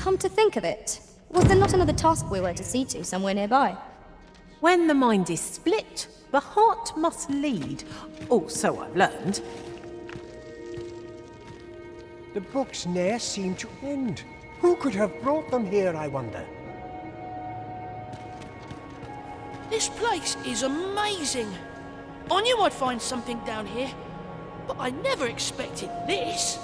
Come to think of it, was there not another task we were to see to somewhere nearby? When the mind is split, the heart must lead. Oh, so I've learned. The books ne'er seem to end. Who could have brought them here, I wonder? This place is amazing. I knew I'd find something down here, but I never expected this.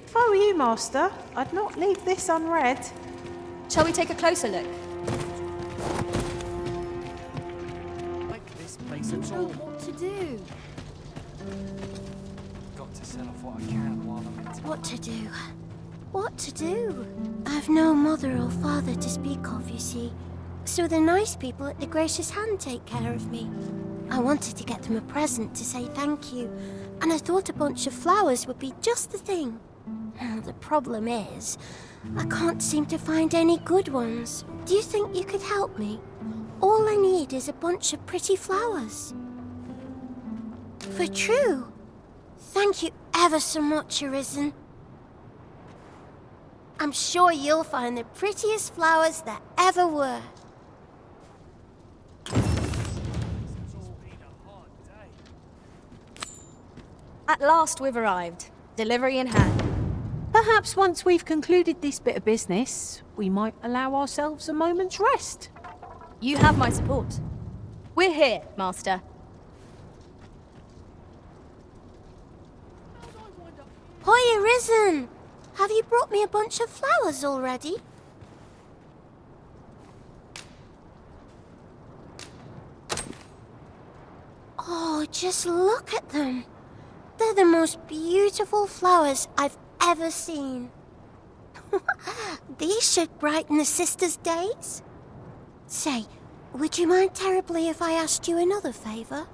If I were you, Master, I'd not leave this unread. Shall we take a closer look? Like this place at all. What to do? Got to sell off what I can while I'm in town. What to do? What to do? I've no mother or father to speak of, you see. So the nice people at the Gracious Hand take care of me. I wanted to get them a present to say thank you, and I thought a bunch of flowers would be just the thing. The problem is, I can't seem to find any good ones. Do you think you could help me? All I need is a bunch of pretty flowers. For true. Thank you ever so much, Arisen. I'm sure you'll find the prettiest flowers that ever were. At last we've arrived. Delivery in hand. Perhaps once we've concluded this bit of business, we might allow ourselves a moment's rest. You have my support. We're here, Master. Hoi, Arisen! Have you brought me a bunch of flowers already? Oh, just look at them. They're the most beautiful flowers I've ever seen. These should brighten the sisters' days. Say, would you mind terribly if I asked you another favor?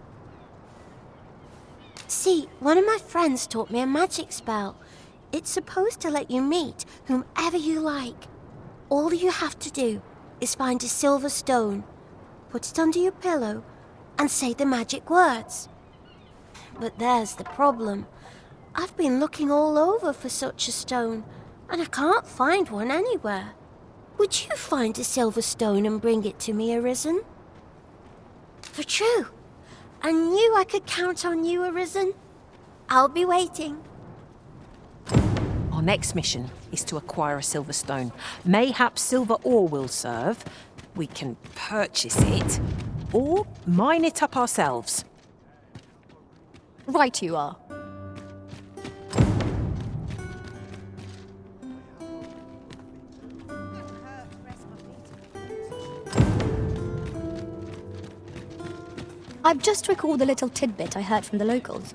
See, one of my friends taught me a magic spell. It's supposed to let you meet whomever you like. All you have to do is find a silver stone, put it under your pillow, and say the magic words. But there's the problem. I've been looking all over for such a stone, and I can't find one anywhere. Would you find a silver stone and bring it to me, Arisen? For true. I knew I could count on you, Arisen. I'll be waiting. Our next mission is to acquire a silver stone. Mayhap silver ore will serve. We can purchase it, or mine it up ourselves. Right you are. I've just recalled a little tidbit I heard from the locals.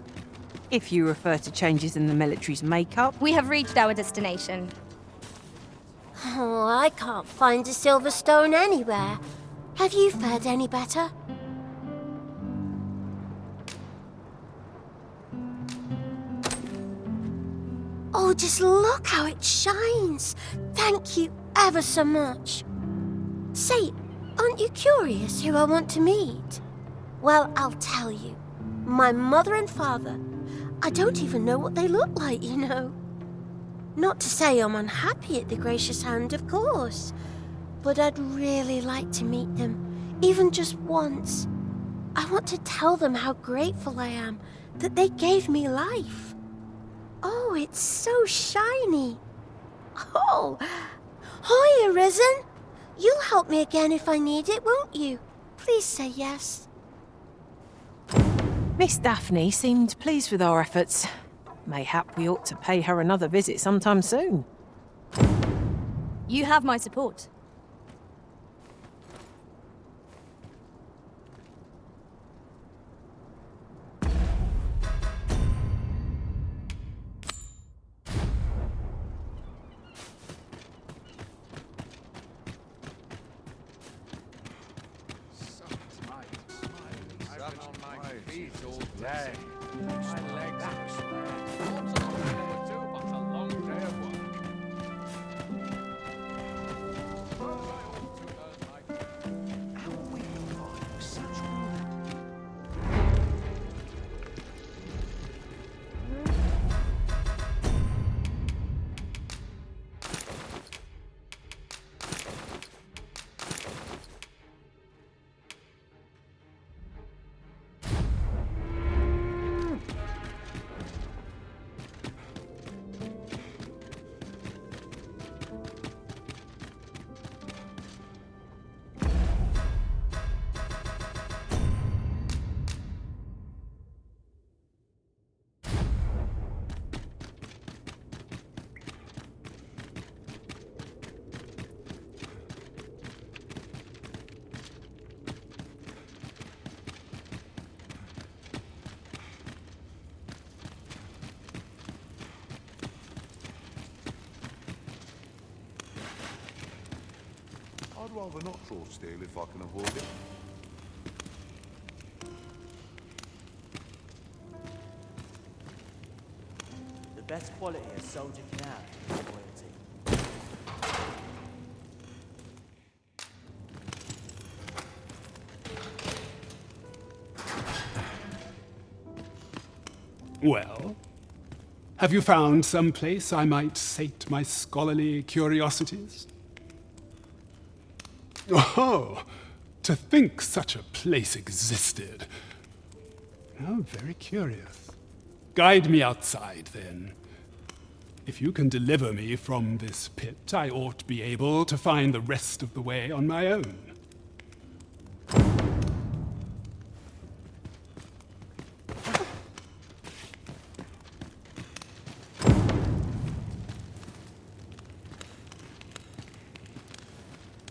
If you refer to changes in the military's makeup, We have reached our destination. Oh, I can't find a silver stone anywhere. Have you fared any better? Oh, just look how it shines. Thank you ever so much. Say, aren't you curious who I want to meet? Well, I'll tell you. My mother and father. I don't even know what they look like, you know. Not to say I'm unhappy at the Gracious Hand, of course. But I'd really like to meet them, even just once. I want to tell them how grateful I am that they gave me life. Oh, it's so shiny. Oh, hi, Arisen. You'll help me again if I need it, won't you? Please say yes. Miss Daphne seemed pleased with our efforts. Mayhap we ought to pay her another visit sometime soon. You have my support. I'd rather not draw steel if I can avoid it. The best quality a soldier can have is loyalty. Well, have you found some place I might sate my scholarly curiosities? Oh, to think such a place existed. How very curious. Guide me outside, then. If you can deliver me from this pit, I ought to be able to find the rest of the way on my own.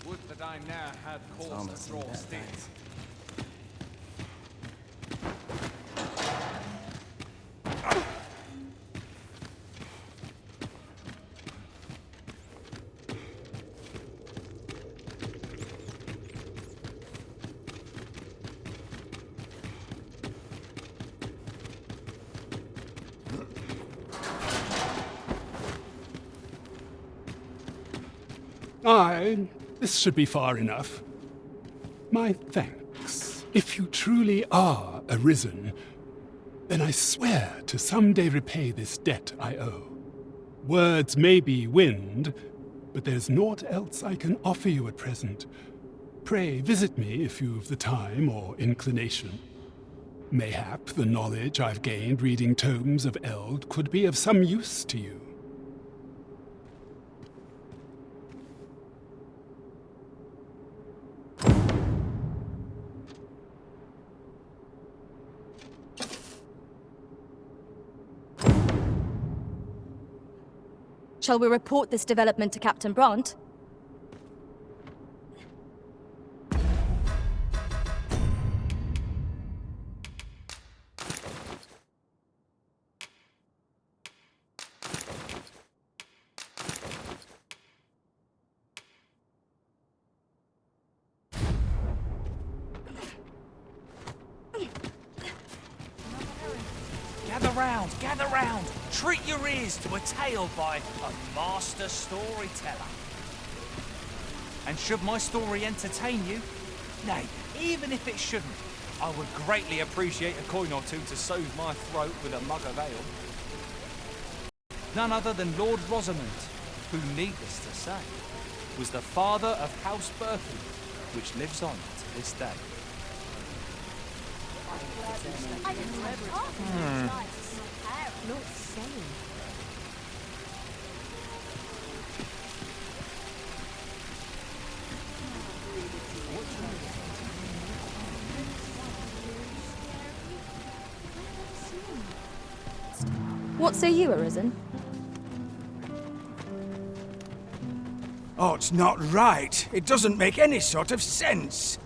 Would that I now had cause to draw steel. Aye, this should be far enough. My thanks. If you truly are arisen, then I swear to someday repay this debt I owe. Words may be wind, but there's naught else I can offer you at present. Pray visit me if you've the time or inclination. Mayhap the knowledge I've gained reading tomes of Eld could be of some use to you. Shall we report this development to Captain Brandt? Gather round! Treat your ears to a tale by a master storyteller. And should my story entertain you, nay, even if it shouldn't, I would greatly appreciate a coin or two to soothe my throat with a mug of ale. None other than Lord Rosamond, who, needless to say, was the father of House Berkeley, which lives on to this day. What say you, Arisen? Oh, it's not right. It doesn't make any sort of sense.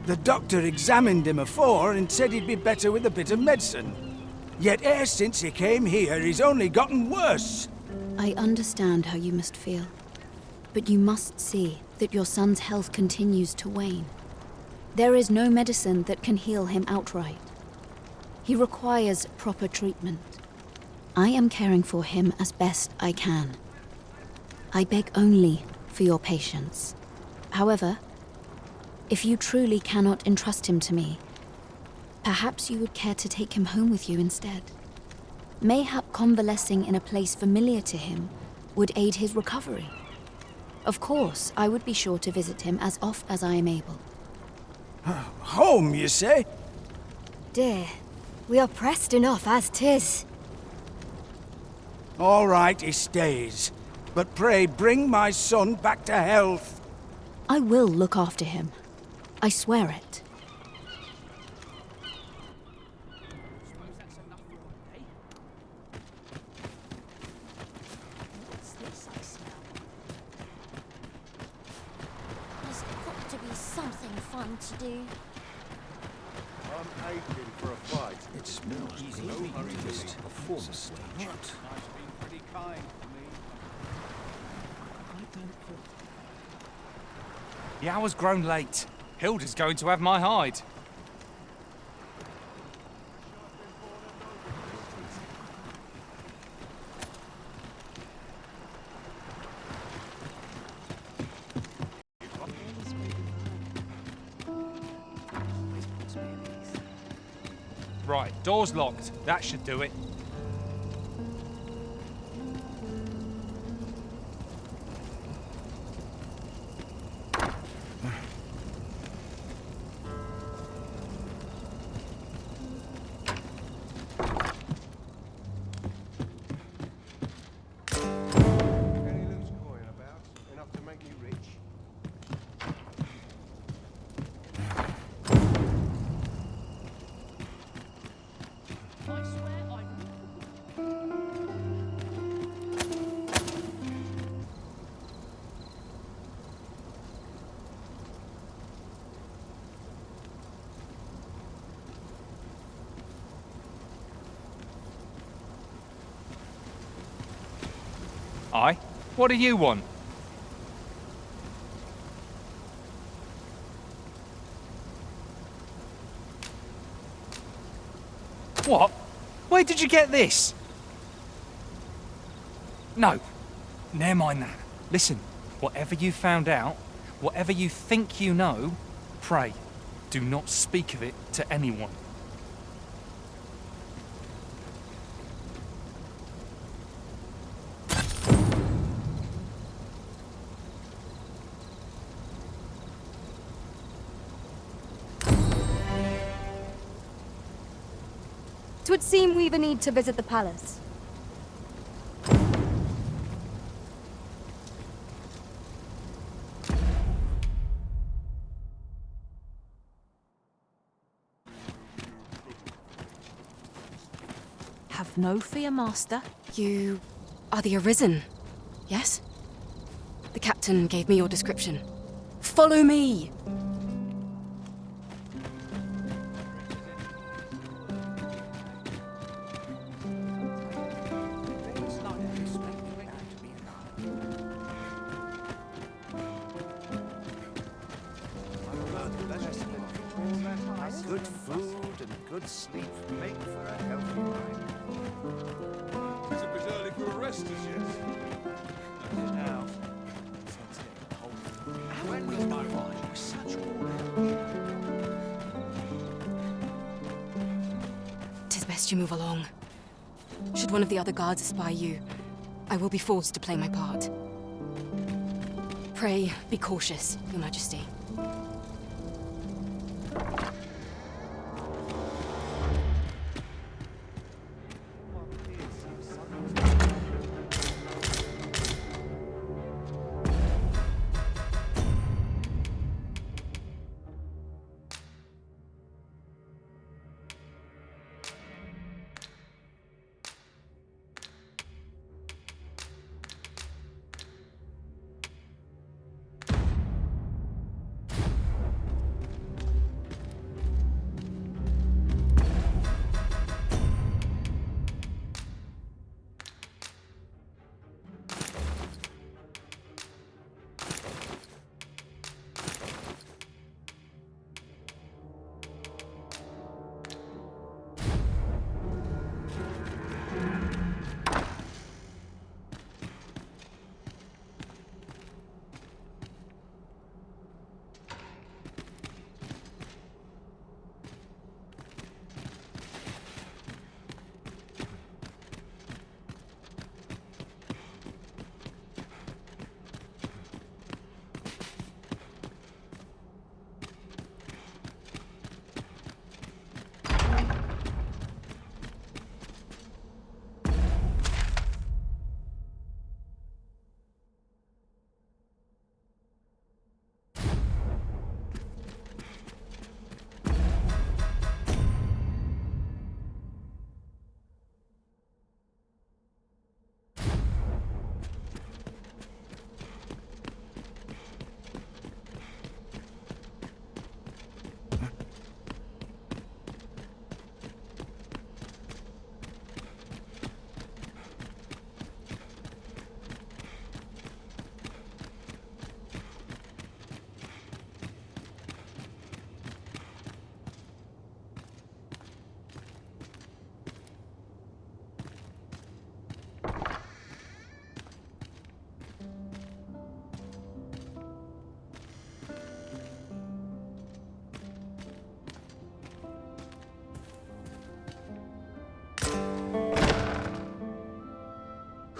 The doctor examined him afore and said he'd be better with a bit of medicine. Yet e'er since he came here, he's only gotten worse. I understand how you must feel. But you must see that your son's health continues to wane. There is no medicine that can heal him outright. He requires proper treatment. I am caring for him as best I can. I beg only for your patience. However, if you truly cannot entrust him to me, perhaps you would care to take him home with you instead. Mayhap convalescing in a place familiar to him would aid his recovery. Of course, I would be sure to visit him as oft as I am able. Home, you say? Dear, we are pressed enough as 'tis. All right, he stays. But pray bring my son back to health. I will look after him. I swear it. What's this I smell? There's got to be something fun to do. I'm aching for a fight. It smells just performance stage. Pretty kind to me. The hour's grown late. Hilda's going to have my hide. Right, door's locked. That should do it. Any loose coin about? Enough to make me rich? I swear I... Aye? What do you want? What? Where did you get this? No. Never mind that. Listen, whatever you found out, whatever you think you know, pray, do not speak of it to anyone. Twould seem we've a need to visit the palace. Have no fear, Master. You are the Arisen, yes? The captain gave me your description. Follow me! Good food and good sleep make for a healthy mind. It's a bit early for a rest as yet. Now, when was my riding such order? 'Tis best you move along. Should one of the other guards espy you, I will be forced to play my part. Pray, be cautious, Your Majesty.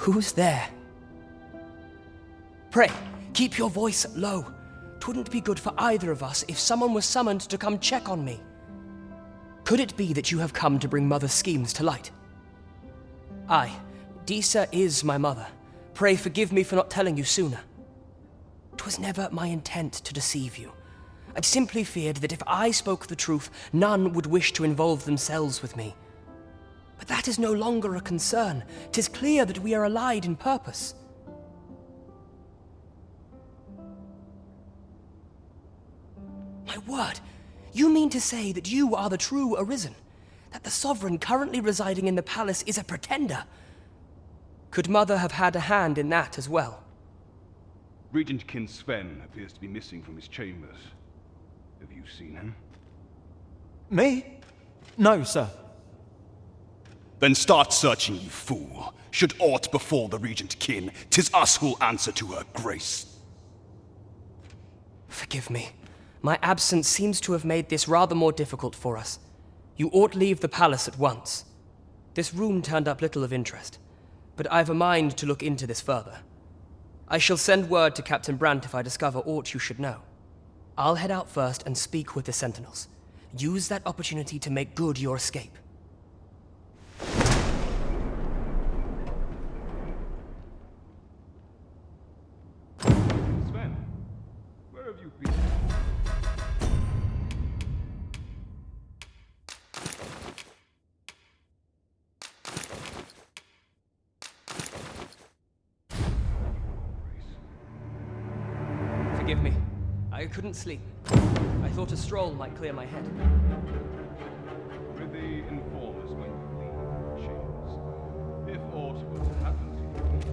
Who's there? Pray, keep your voice low. 'Twouldn't be good for either of us if someone was summoned to come check on me. Could it be that you have come to bring Mother's schemes to light? Aye, Disa is my mother. Pray forgive me for not telling you sooner. 'Twas never my intent to deceive you. I'd simply feared that if I spoke the truth, none would wish to involve themselves with me. But that is no longer a concern. 'Tis clear that we are allied in purpose. My word, you mean to say that you are the true Arisen? That the Sovereign currently residing in the palace is a pretender? Could Mother have had a hand in that as well? Regent Kin Sven appears to be missing from his chambers. Have you seen him? Me? No, sir. Then start searching, you fool. Should aught befall the Regent Kin, 'tis us who'll answer to her grace. Forgive me. My absence seems to have made this rather more difficult for us. You ought leave the palace at once. This room turned up little of interest, but I've a mind to look into this further. I shall send word to Captain Brandt if I discover aught you should know. I'll head out first and speak with the Sentinels. Use that opportunity to make good your escape. Sven, where have you been? Forgive me. I couldn't sleep. I thought a stroll might clear my head. Prithee, inform us when you leave the chambers. If aught were to happen to you.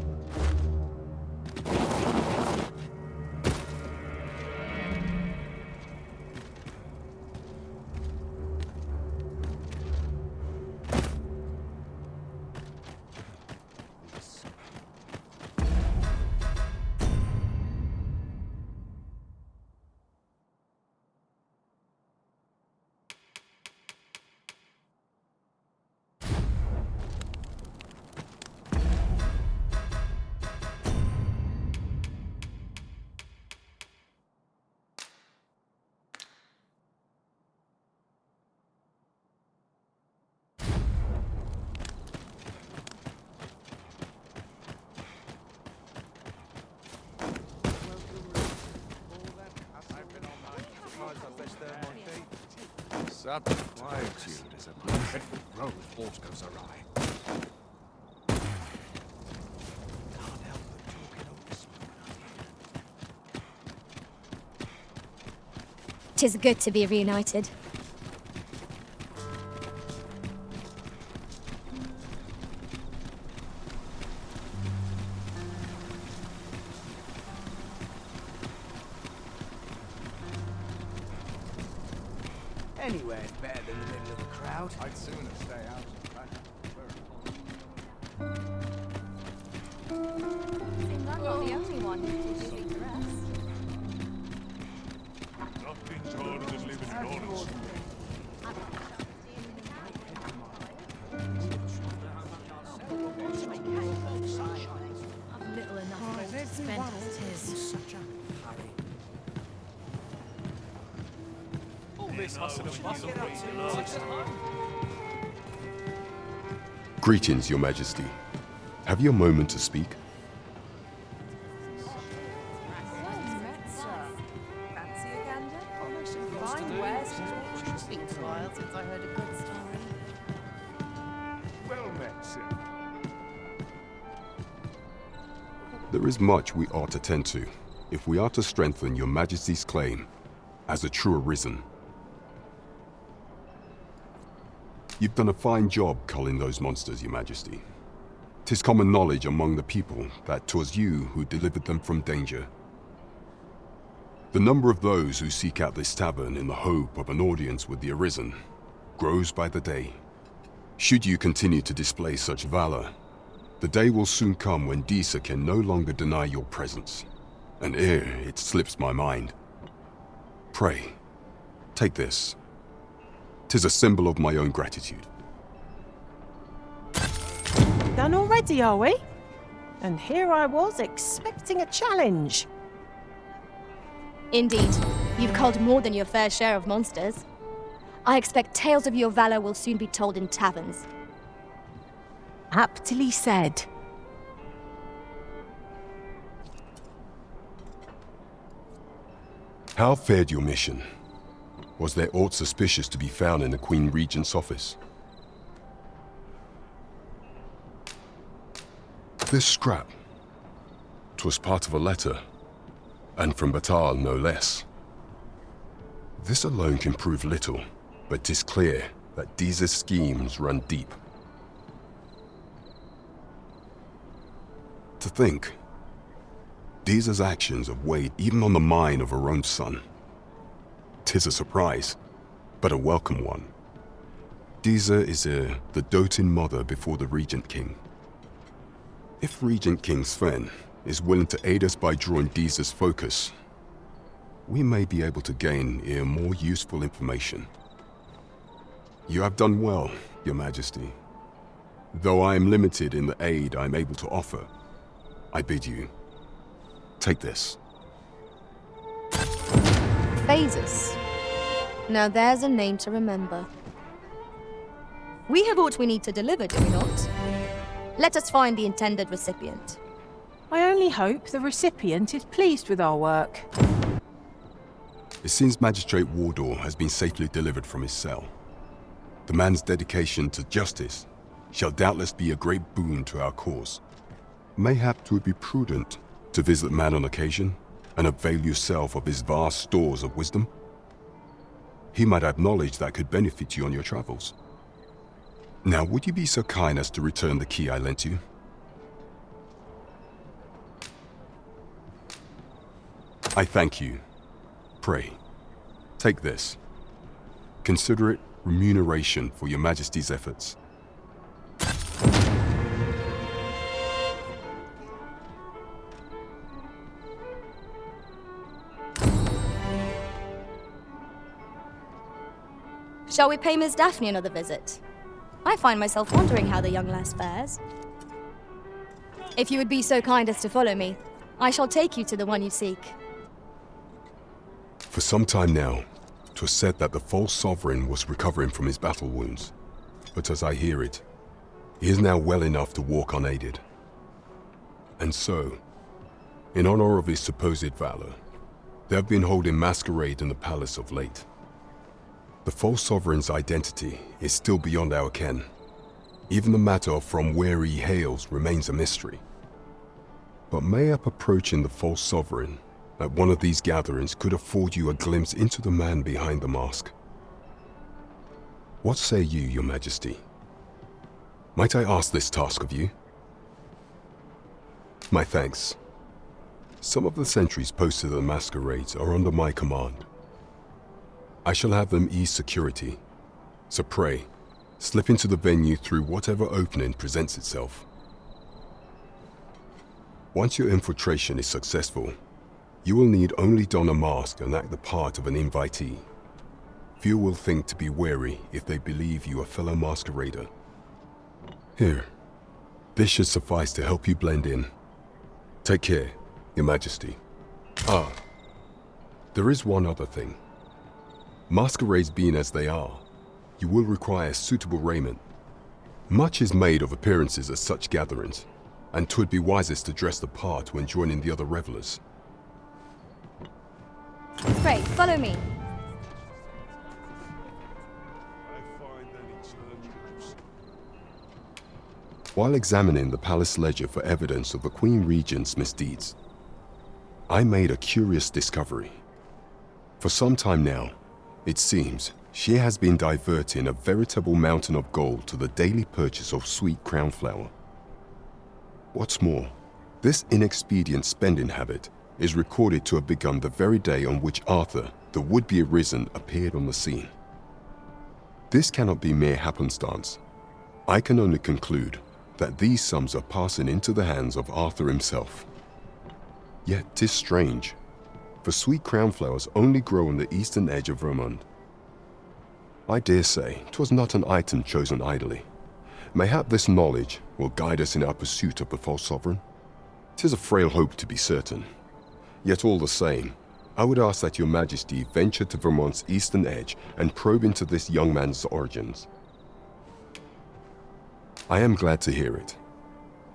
Sudden quietude is a dreadful road if aught goes awry. Can't help but talking over smoke. 'Tis good to be reunited. Anywhere's better than the middle of a crowd. I'd sooner stay out of the back. Seems I'm not the only one who's too busy to rest. Nothing's harder than living in honest. I've little enough gold to spend as it is. Such a hurry. All this hustle and bustle. Greetings, Your Majesty. Have you a moment to speak? Fancy a gander? Fine wares. It's been a while since I heard a good story. Well met, sir. There is much we ought to tend to if we are to strengthen Your Majesty's claim as a true Arisen. You've done a fine job culling those monsters, Your Majesty. 'Tis common knowledge among the people that 'twas you who delivered them from danger. The number of those who seek out this tavern in the hope of an audience with the Arisen grows by the day. Should you continue to display such valor, the day will soon come when Disa can no longer deny your presence. And ere it slips my mind, pray, take this. 'Tis a symbol of my own gratitude. Done already, are we? And here I was expecting a challenge. Indeed, you've culled more than your fair share of monsters. I expect tales of your valor will soon be told in taverns. Aptly said. How fared your mission? Was there aught suspicious to be found in the Queen Regent's office? This scrap. 'Twas part of a letter, and from Batal no less. This alone can prove little, but 'tis clear that Deeza's schemes run deep. To think, Deeza's actions have weighed even on the mind of her own son. 'Tis a surprise, but a welcome one. Deeza is the doting mother before the Regent King. If Regent King Sven is willing to aid us by drawing Deeza's focus, we may be able to gain more useful information. You have done well, Your Majesty. Though I am limited in the aid I am able to offer, I bid you, take this. Phases. Now there's a name to remember. We have what we need to deliver, do we not? Let us find the intended recipient. I only hope the recipient is pleased with our work. It seems Magistrate Wardor has been safely delivered from his cell. The man's dedication to justice shall doubtless be a great boon to our cause. Mayhap 'twould be prudent to visit the man on occasion and avail yourself of his vast stores of wisdom. He might have knowledge that could benefit you on your travels. Now, would you be so kind as to return the key I lent you? I thank you. Pray, take this. Consider it remuneration for your Majesty's efforts. Shall we pay Miss Daphne another visit? I find myself wondering how the young lass fares. If you would be so kind as to follow me, I shall take you to the one you seek. For some time now, 'twas said that the false sovereign was recovering from his battle wounds. But as I hear it, he is now well enough to walk unaided. And so, in honor of his supposed valor, they have been holding masquerade in the palace of late. The false sovereign's identity is still beyond our ken. Even the matter of from where he hails remains a mystery. But mayhap approaching the false sovereign at one of these gatherings could afford you a glimpse into the man behind the mask. What say you, Your Majesty? Might I ask this task of you? My thanks. Some of the sentries posted at the masquerades are under my command. I shall have them ease security, so pray, slip into the venue through whatever opening presents itself. Once your infiltration is successful, you will need only don a mask and act the part of an invitee. Few will think to be wary if they believe you a fellow masquerader. Here, this should suffice to help you blend in. Take care, Your Majesty. Ah, there is one other thing. Masquerades being as they are, you will require suitable raiment. Much is made of appearances at such gatherings, and 'twould be wisest to dress the part when joining the other revelers. Pray, follow me. While examining the palace ledger for evidence of the Queen Regent's misdeeds, I made a curious discovery. For some time now, it seems she has been diverting a veritable mountain of gold to the daily purchase of sweet crown flower. What's more, this inexpedient spending habit is recorded to have begun the very day on which Arthur, the would-be arisen, appeared on the scene. This cannot be mere happenstance. I can only conclude that these sums are passing into the hands of Arthur himself. Yet 'tis strange, for sweet crown flowers only grow on the eastern edge of Vermont. I dare say 'twas not an item chosen idly. Mayhap this knowledge will guide us in our pursuit of the false sovereign. 'Tis a frail hope to be certain. Yet all the same, I would ask that your majesty venture to Vermont's eastern edge and probe into this young man's origins. I am glad to hear it,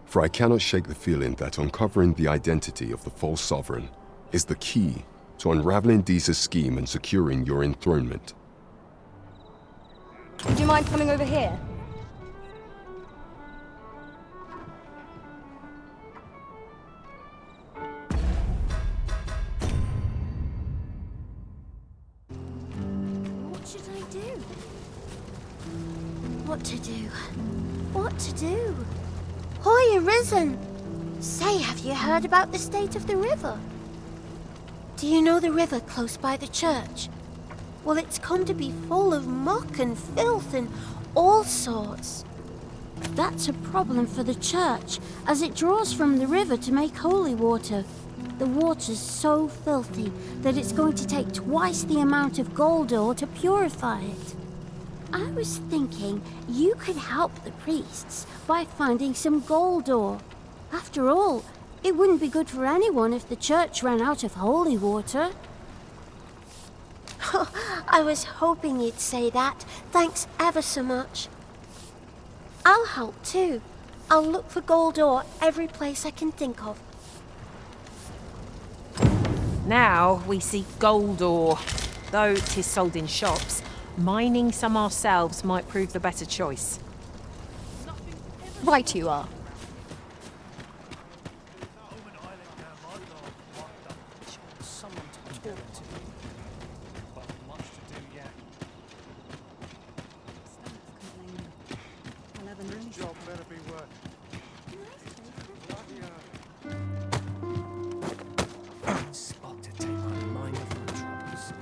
for I cannot shake the feeling that uncovering the identity of the false sovereign is the key to unraveling Deeza's scheme and securing your enthronement. Would you mind coming over here? What should I do? What to do? What to do? Hoy, Arisen! Say, have you heard about the state of the river? Do you know the river close by the church? Well, it's come to be full of muck and filth and all sorts. That's a problem for the church, as it draws from the river to make holy water. The water's so filthy that it's going to take twice the amount of gold ore to purify it. I was thinking you could help the priests by finding some gold ore. After all, it wouldn't be good for anyone if the church ran out of holy water. I was hoping you'd say that. Thanks ever so much. I'll help too. I'll look for gold ore every place I can think of. Now we seek gold ore. Though 'tis sold in shops, mining some ourselves might prove the better choice. Right you are. Job better be worth it. Spot to take my mind off my troubles.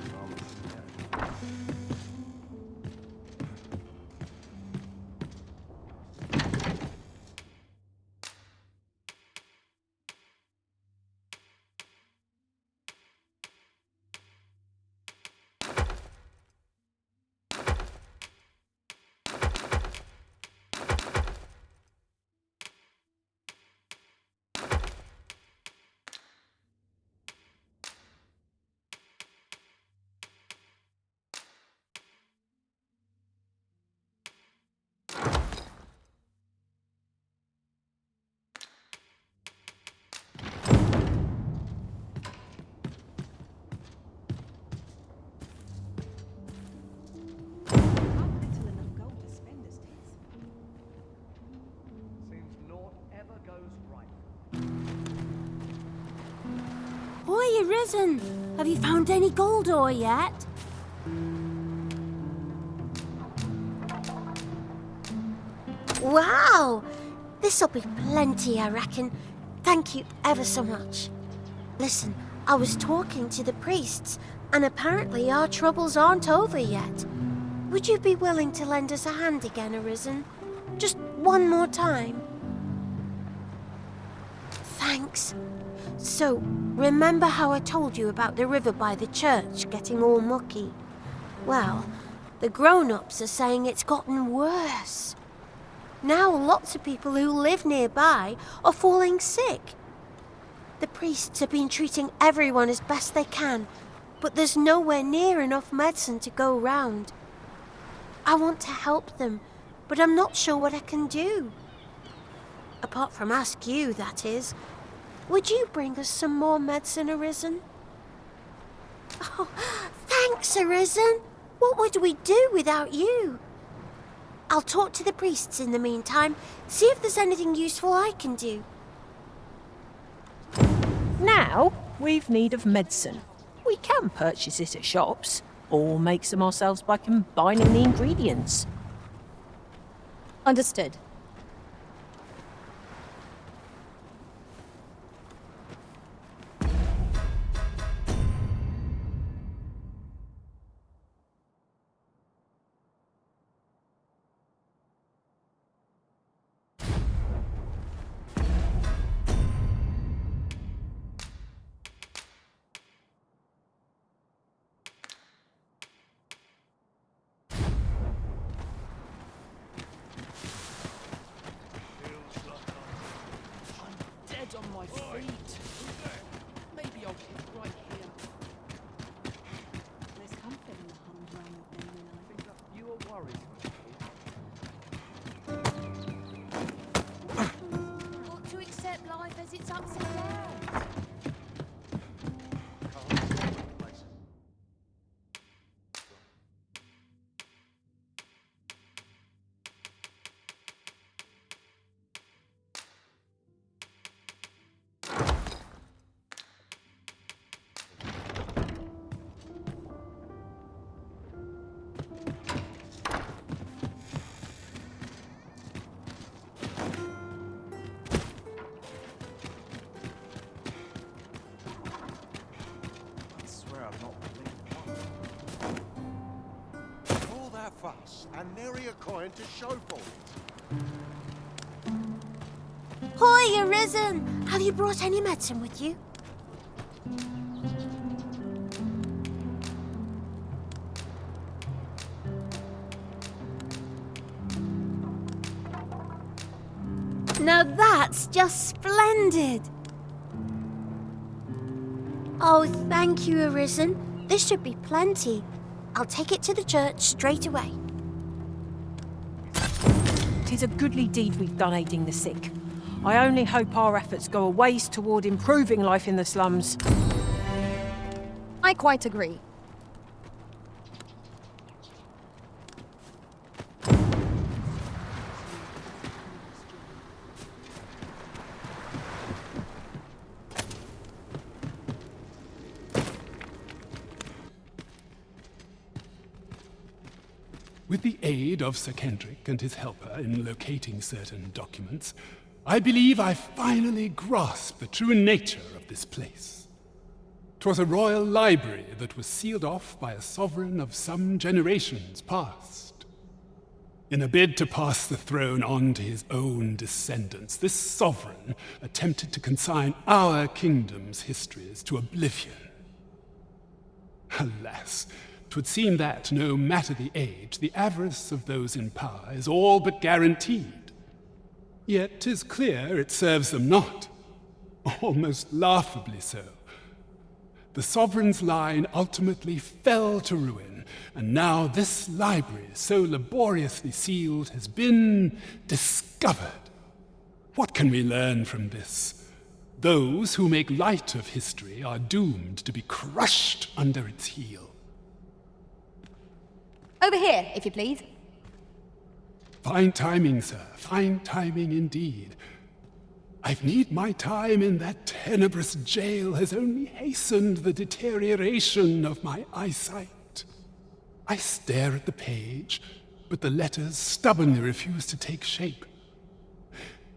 Hoy, Arisen! Have you found any gold ore yet? Wow! This'll be plenty, I reckon. Thank you ever so much. Listen, I was talking to the priests, and apparently our troubles aren't over yet. Would you be willing to lend us a hand again, Arisen? Just one more time? Thanks. So, remember how I told you about the river by the church getting all mucky? Well, the grown-ups are saying it's gotten worse. Now lots of people who live nearby are falling sick. The priests have been treating everyone as best they can, but there's nowhere near enough medicine to go round. I want to help them, but I'm not sure what I can do. Apart from ask you, that is. Would you bring us some more medicine, Arisen? Oh, thanks, Arisen. What would we do without you? I'll talk to the priests in the meantime, see if there's anything useful I can do. Now we've need of medicine. We can purchase it at shops, or make some ourselves by combining the ingredients. Understood. my feet. Maybe I'll keep right here. There's comfort in the humdrum of naming I think You are worried. Got to accept life as it's upside down. I swear I've not believed one. All that fuss, and nary a coin to show for it. Hoy, Arisen! Have you brought any medicine with you? Now that's just splendid! Oh, thank you, Arisen. This should be plenty. I'll take it to the church straight away. 'Tis a goodly deed we've done aiding the sick. I only hope our efforts go a ways toward improving life in the slums. I quite agree. With the aid of Sir Kendrick and his helper in locating certain documents, I believe I finally grasped the true nature of this place. 'Twas a royal library that was sealed off by a sovereign of some generations past. In a bid to pass the throne on to his own descendants, this sovereign attempted to consign our kingdom's histories to oblivion. Alas, 'twould seem that, no matter the age, the avarice of those in power is all but guaranteed. Yet 'tis clear it serves them not, almost laughably so. The sovereign's line ultimately fell to ruin, and now this library, so laboriously sealed, has been discovered. What can we learn from this? Those who make light of history are doomed to be crushed under its heel. Over here, if you please. Fine timing, sir. Fine timing indeed. I've need my time in that tenebrous jail has only hastened the deterioration of my eyesight. I stare at the page, but the letters stubbornly refuse to take shape.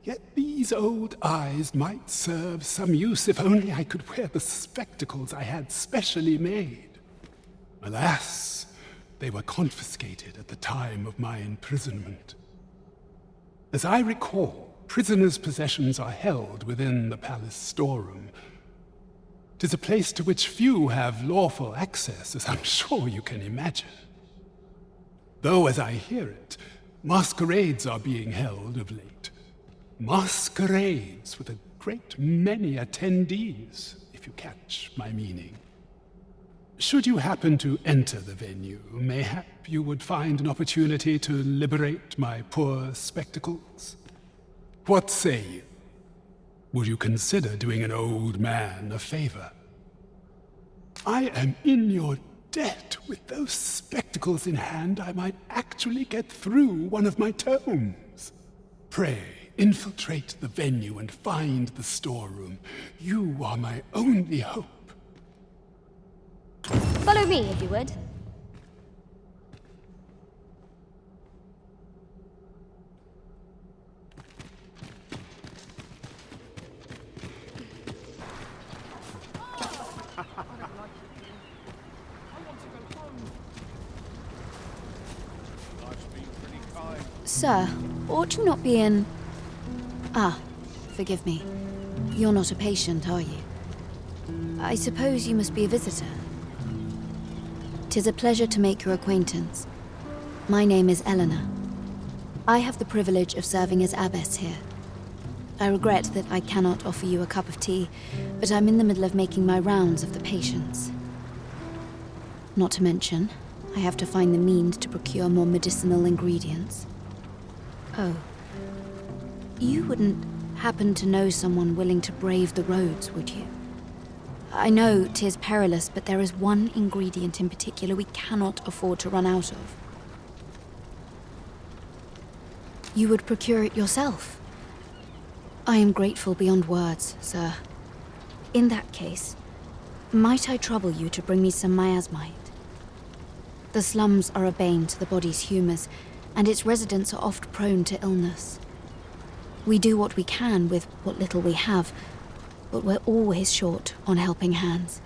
Yet these old eyes might serve some use if only I could wear the spectacles I had specially made. Alas, they were confiscated at the time of my imprisonment. As I recall, prisoners' possessions are held within the palace storeroom. 'Tis a place to which few have lawful access, as I'm sure you can imagine. Though, as I hear it, masquerades are being held of late. Masquerades with a great many attendees, if you catch my meaning. Should you happen to enter the venue, mayhap you would find an opportunity to liberate my poor spectacles? What say you? Would you consider doing an old man a favor? I am in your debt. With those spectacles in hand, I might actually get through one of my tomes. Pray, infiltrate the venue and find the storeroom. You are my only hope. Follow me, if you would. Sir, ought you not be in... Ah, forgive me. You're not a patient, are you? I suppose you must be a visitor. 'Tis a pleasure to make your acquaintance. My name is Eleanor. I have the privilege of serving as abbess here. I regret that I cannot offer you a cup of tea, but I'm in the middle of making my rounds of the patients. Not to mention, I have to find the means to procure more medicinal ingredients. Oh. You wouldn't happen to know someone willing to brave the roads, would you? I know 'tis perilous, but there is one ingredient in particular we cannot afford to run out of. You would procure it yourself? I am grateful beyond words, sir. In that case, might I trouble you to bring me some miasmite? The slums are a bane to the body's humors, and its residents are oft prone to illness. We do what we can with what little we have, but we're always short on helping hands.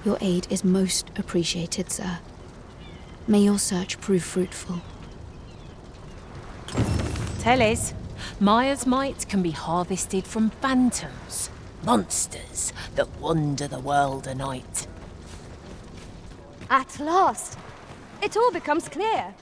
Your aid is most appreciated, sir. May your search prove fruitful. Tellers, miasmite can be harvested from phantoms, monsters that wander the world a night. At last! It all becomes clear.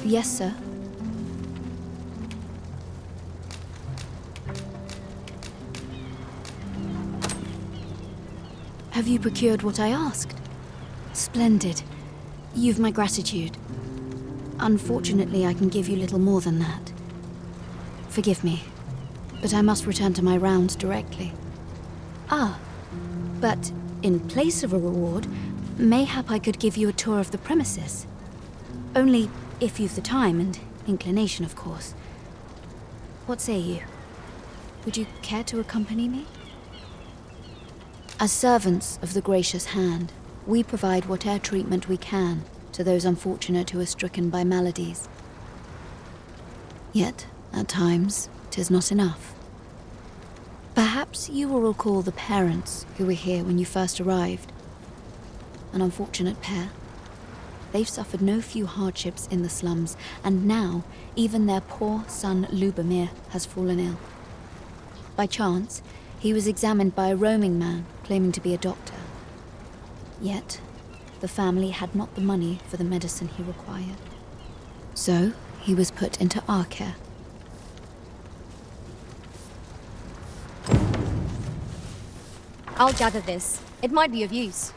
Yes, sir. Have you procured what I asked? Splendid. You've my gratitude. Unfortunately, I can give you little more than that. Forgive me, but I must return to my rounds directly. Ah, but in place of a reward, mayhap I could give you a tour of the premises. Only if you've the time and inclination, of course. What say you? Would you care to accompany me? As servants of the gracious hand, we provide whatever treatment we can to those unfortunate who are stricken by maladies. Yet, at times, 'tis not enough. Perhaps you will recall the parents who were here when you first arrived. An unfortunate pair. They've suffered no few hardships in the slums, and now even their poor son Lubomir has fallen ill. By chance, he was examined by a roaming man claiming to be a doctor. Yet, the family had not the money for the medicine he required. So, he was put into our care. I'll gather this. It might be of use.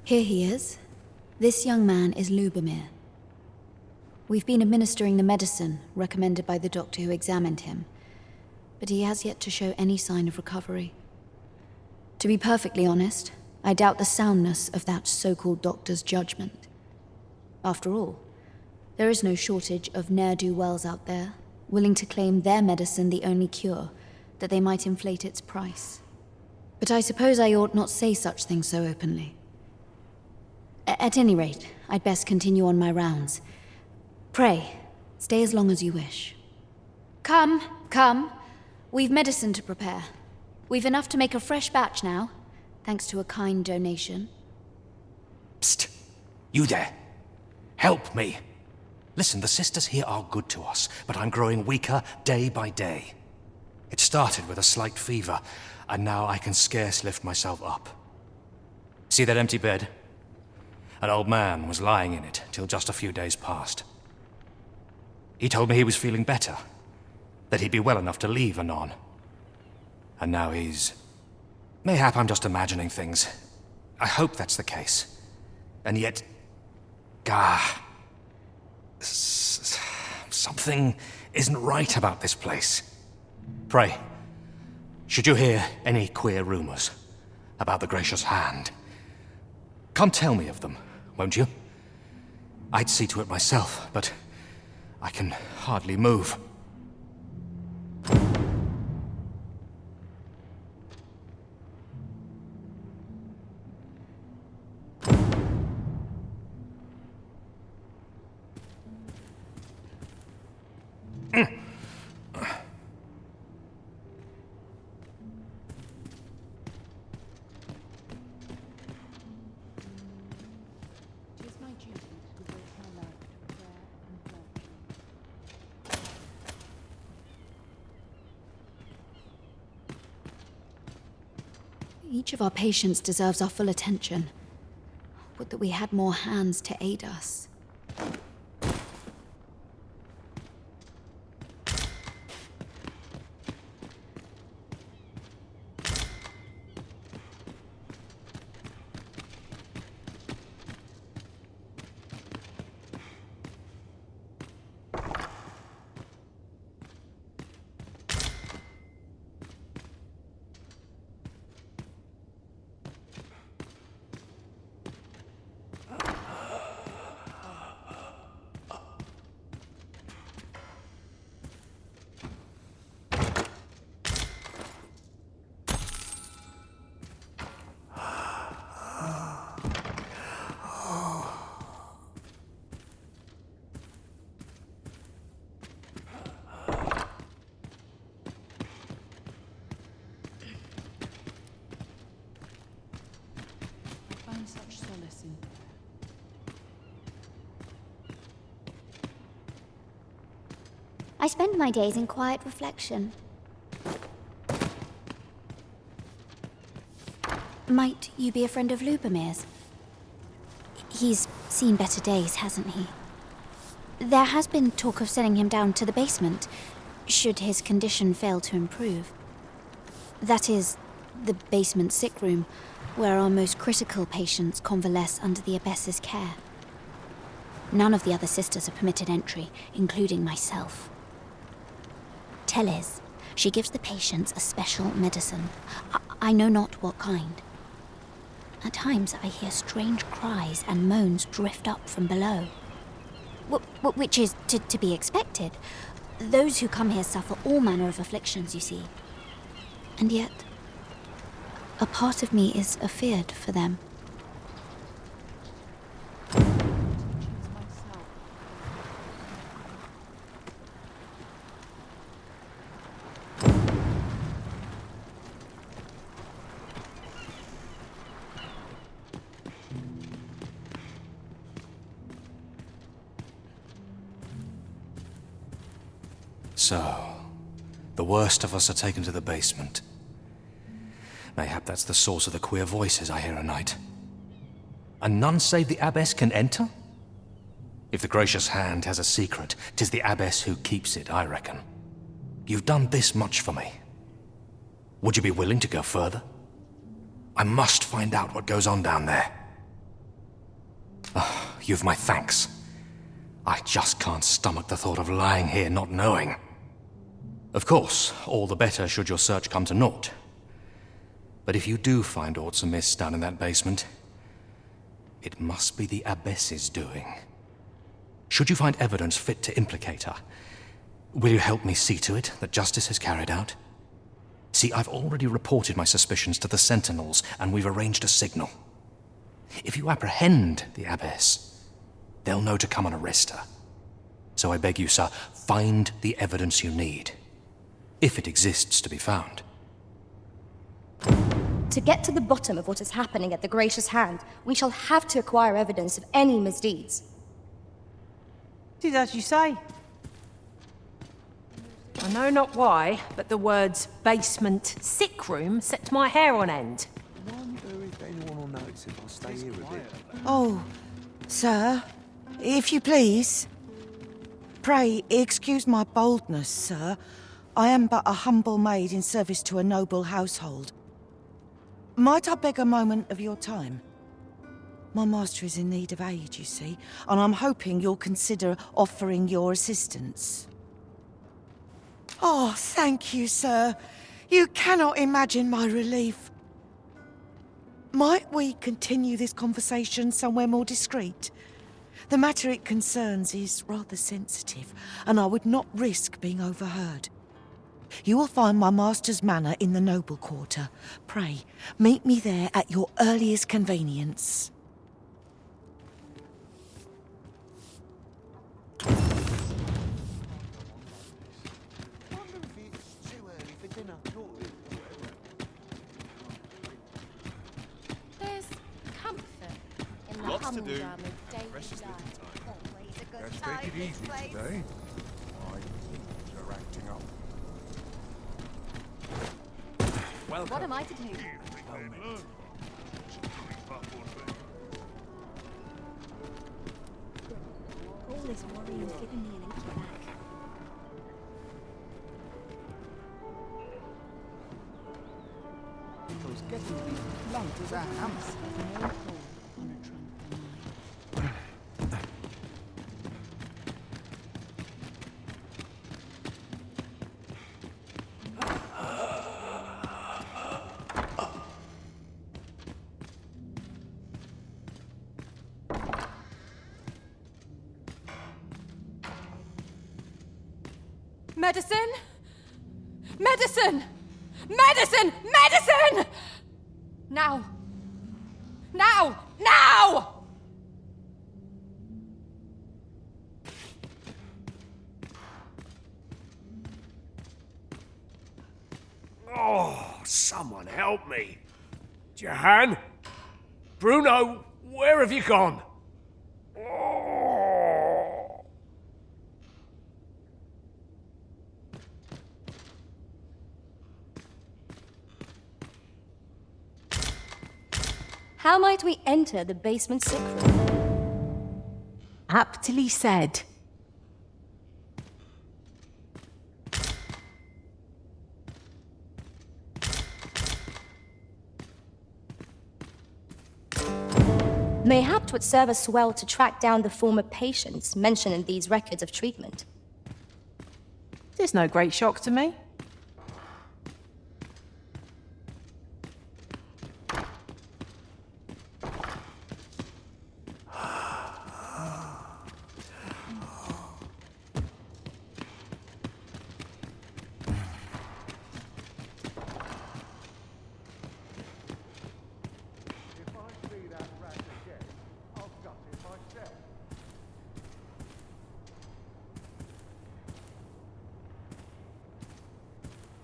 Here he is. This young man is Lubomir. We've been administering the medicine recommended by the doctor who examined him, but he has yet to show any sign of recovery. To be perfectly honest, I doubt the soundness of that so-called doctor's judgment. After all, there is no shortage of ne'er-do-wells out there, willing to claim their medicine the only cure, that they might inflate its price. But I suppose I ought not say such things so openly. At any rate, I'd best continue on my rounds. Pray, stay as long as you wish. Come, come. We've medicine to prepare. We've enough to make a fresh batch now, thanks to a kind donation. Psst! You there! Help me! Listen, the sisters here are good to us, but I'm growing weaker day by day. It started with a slight fever, and now I can scarce lift myself up. See that empty bed? An old man was lying in it till just a few days past. He told me he was feeling better, that he'd be well enough to leave anon. And now he's... Mayhap I'm just imagining things. I hope that's the case. And yet... something isn't right about this place. Pray, should you hear any queer rumors about the Gracious Hand, come tell me of them, won't you? I'd see to it myself, but I can hardly move. Each of our patients deserves our full attention. Would that we had more hands to aid us. I spend my days in quiet reflection. Might you be a friend of Lubomir's? He's seen better days, hasn't he? There has been talk of sending him down to the basement, should his condition fail to improve. That is, the basement sick room, where our most critical patients convalesce under the abbess's care. None of the other sisters are permitted entry, including myself. Teles, she gives the patients a special medicine. I know not what kind. At times I hear strange cries and moans drift up from below. Which is to be expected. Those who come here suffer all manner of afflictions, you see. And yet, a part of me is afeared for them. So, the worst of us are taken to the basement. Mayhap that's the source of the queer voices I hear at night. And none save the abbess can enter? If the Gracious Hand has a secret, 'tis the abbess who keeps it, I reckon. You've done this much for me. Would you be willing to go further? I must find out what goes on down there. Oh, you've my thanks. I just can't stomach the thought of lying here not knowing. Of course, all the better should your search come to naught. But if you do find aught amiss down in that basement, it must be the abbess's doing. Should you find evidence fit to implicate her, will you help me see to it that justice is carried out? See, I've already reported my suspicions to the sentinels, and we've arranged a signal. If you apprehend the abbess, they'll know to come and arrest her. So I beg you, sir, find the evidence you need, if it exists to be found. To get to the bottom of what is happening at the Gracious Hand, we shall have to acquire evidence of any misdeeds. It is as you say. I know not why, but the words basement sick room set my hair on end. I wonder if anyone will notice if I stay here a bit. Oh, sir, if you please. Pray, excuse my boldness, sir. I am but a humble maid in service to a noble household. Might I beg a moment of your time? My master is in need of aid, you see, and I'm hoping you'll consider offering your assistance. Oh, thank you, sir. You cannot imagine my relief. Might we continue this conversation somewhere more discreet? The matter it concerns is rather sensitive, and I would not risk being overheard. You will find my master's manor in the noble quarter. Pray, meet me there at your earliest convenience. There's comfort in the Lots to humdrum do. of daily Precious little life. time. Always a good Let's time, take it this easy place. today. They're acting up. What am I to do? All this worry is giving me an achy back. It was getting to be blunt as a hammer. Medicine! Medicine! Medicine! Medicine! Now! Now! Now! Oh, someone help me. Jahan? Bruno, where have you gone? Oh. How might we enter the basement sick room? Aptly said. Mayhap 'twould serve us well to track down the former patients mentioned in these records of treatment. It's no great shock to me.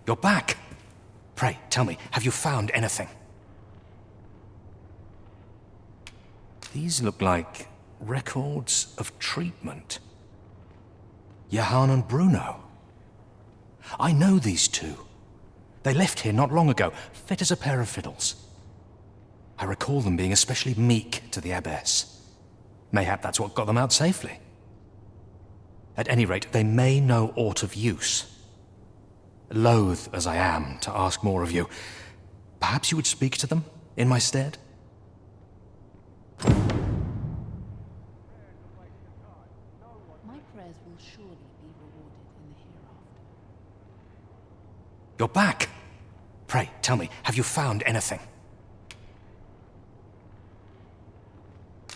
You're back. Pray, tell me, have you found anything? These look like records of treatment. Jahan and Bruno. I know these two. They left here not long ago, fit as a pair of fiddles. I recall them being especially meek to the abbess. Mayhap that's what got them out safely. At any rate, they may know aught of use. Loath as I am to ask more of you, perhaps you would speak to them in my stead? My prayers will surely be rewarded in the hereafter. You're back! Pray, tell me, have you found anything?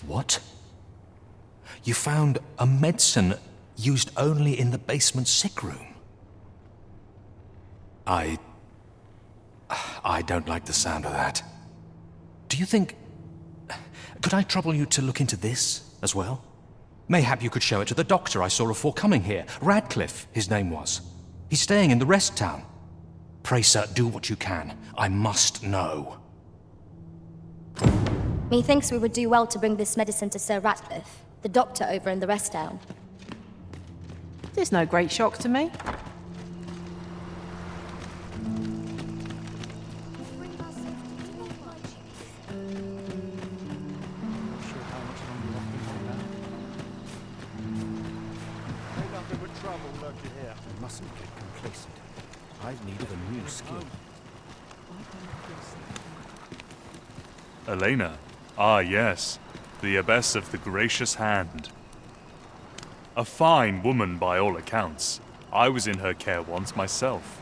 What? You found a medicine used only in the basement sick room? I don't like the sound of that. Do you think... Could I trouble you to look into this as well? Mayhap you could show it to the doctor I saw before coming here. Radcliffe, his name was. He's staying in the rest town. Pray, sir, do what you can. I must know. Methinks we would do well to bring this medicine to Sir Ratcliffe, the doctor over in the rest town. There's no great shock to me. I mustn't get complacent. I've need of a new skill. Elena. Ah, yes. The Abbess of the Gracious Hand. A fine woman by all accounts. I was in her care once myself.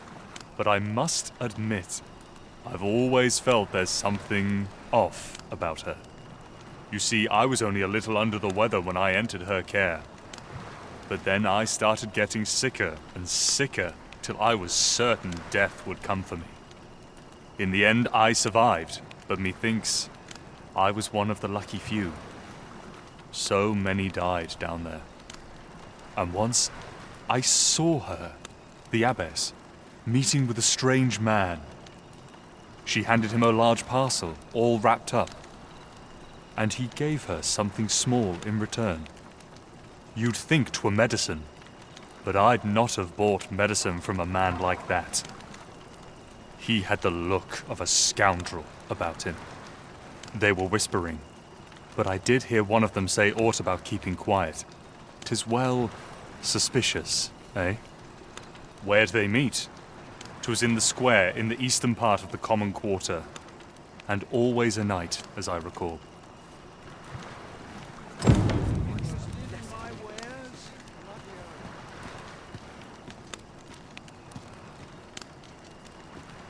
But I must admit, I've always felt there's something off about her. You see, I was only a little under the weather when I entered her care. But then I started getting sicker and sicker till I was certain death would come for me. In the end, I survived, but methinks I was one of the lucky few. So many died down there. And once I saw her, the abbess, meeting with a strange man. She handed him a large parcel, all wrapped up, and he gave her something small in return. You'd think 'twere medicine, but I'd not have bought medicine from a man like that. He had the look of a scoundrel about him. They were whispering, but I did hear one of them say aught about keeping quiet. 'Tis well suspicious, eh? Where'd they meet? 'Twas in the square in the eastern part of the common quarter, and always a night, as I recall.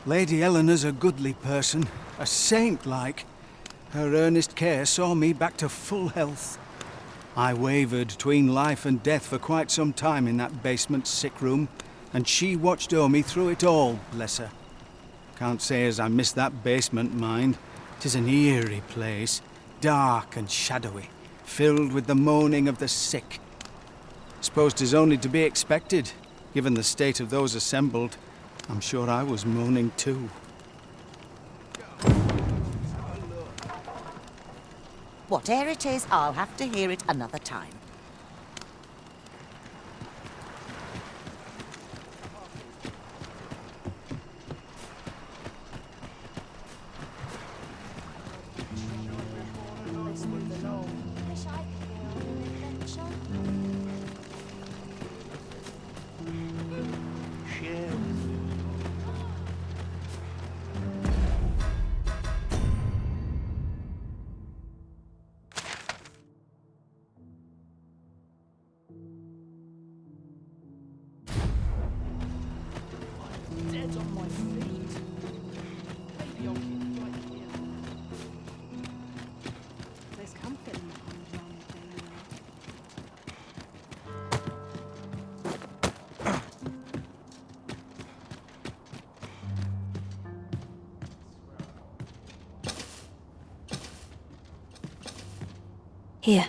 Lady Eleanor's a goodly person, a saint-like. Her earnest care saw me back to full health. I wavered between life and death for quite some time in that basement sick room, and she watched o'er me through it all, bless her. Can't say as I miss that basement, mind. 'Tis an eerie place, dark and shadowy, filled with the moaning of the sick. Suppose 'tis only to be expected, given the state of those assembled. I'm sure I was moaning too. Whatever it is, I'll have to hear it another time. Dead on my feet. Maybe I'll keep right here. There's comfort in the arms around the daily life. Here.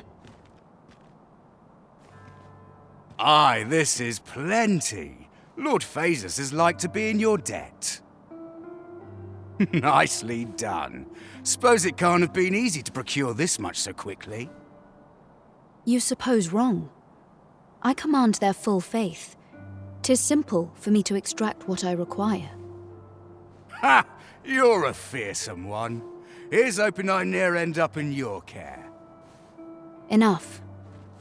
Aye, this is plenty. Lord Phasus is like to be in your debt. Nicely done. Suppose it can't have been easy to procure this much so quickly. You suppose wrong. I command their full faith. 'Tis simple for me to extract what I require. Ha! You're a fearsome one. Here's hoping I ne'er end up in your care. Enough.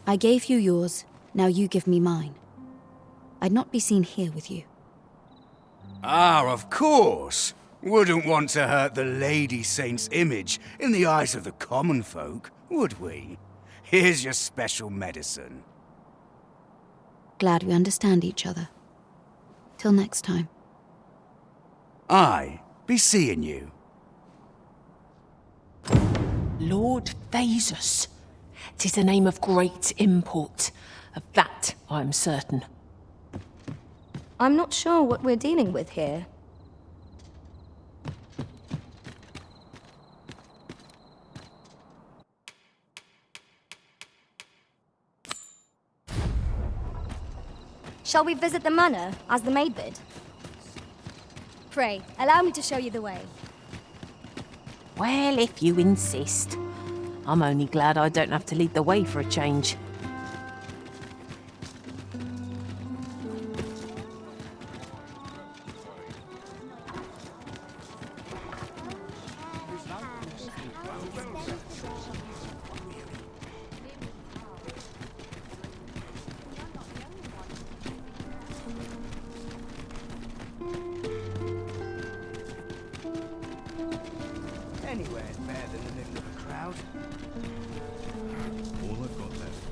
I gave you yours, now you give me mine. I'd not be seen here with you. Ah, of course. Wouldn't want to hurt the Lady Saint's image in the eyes of the common folk, would we? Here's your special medicine. Glad we understand each other. Till next time. Aye, be seeing you. Lord Phasus. 'Tis a name of great import. Of that I'm certain. I'm not sure what we're dealing with here. Shall we visit the manor, as the maid bid? Pray, allow me to show you the way. Well, if you insist. I'm only glad I don't have to lead the way for a change. Anywhere's better than the middle of a crowd. All I've got left.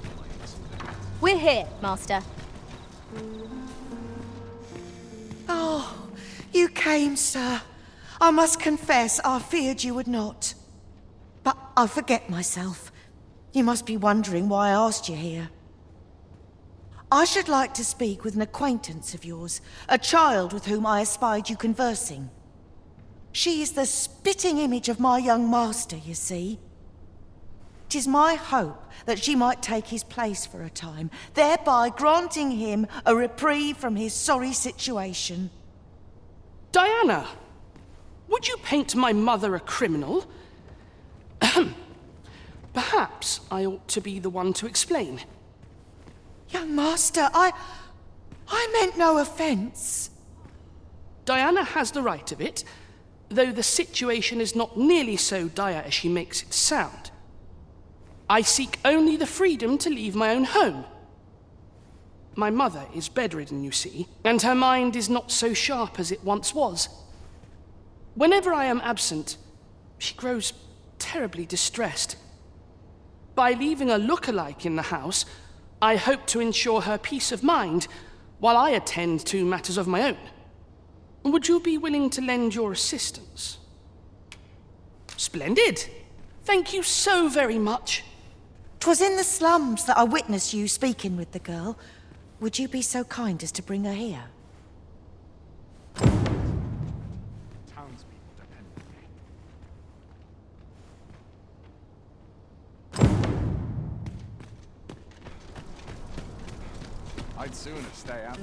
We're here, Master. Oh, you came, sir. I must confess, I feared you would not. But I forget myself. You must be wondering why I asked you here. I should like to speak with an acquaintance of yours, a child with whom I espied you conversing. She is the spitting image of my young master, you see. 'Tis my hope that she might take his place for a time, thereby granting him a reprieve from his sorry situation. Diana, would you paint my mother a criminal? Perhaps I ought to be the one to explain. Young master, I meant no offence. Diana has the right of it, though the situation is not nearly so dire as she makes it sound. I seek only the freedom to leave my own home. My mother is bedridden, you see, and her mind is not so sharp as it once was. Whenever I am absent, she grows terribly distressed. By leaving a look-alike in the house, I hope to ensure her peace of mind while I attend to matters of my own. Would you be willing to lend your assistance? Splendid! Thank you so very much. 'Twas in the slums that I witnessed you speaking with the girl. Would you be so kind as to bring her here? Townspeople depend on me. I'd sooner stay out.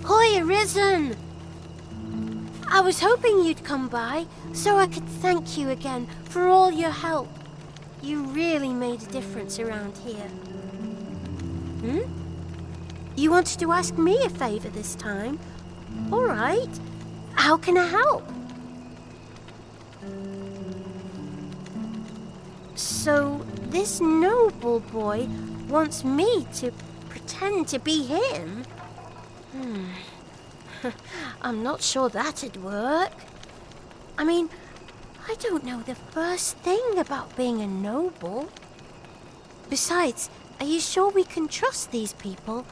Hoy, Arisen! I was hoping you'd come by so I could thank you again for all your help. You really made a difference around here. You wanted to ask me a favor this time? All right. How can I help? So, this noble boy wants me to pretend to be him? I'm not sure that'd work. I mean, I don't know the first thing about being a noble. Besides, are you sure we can trust these people?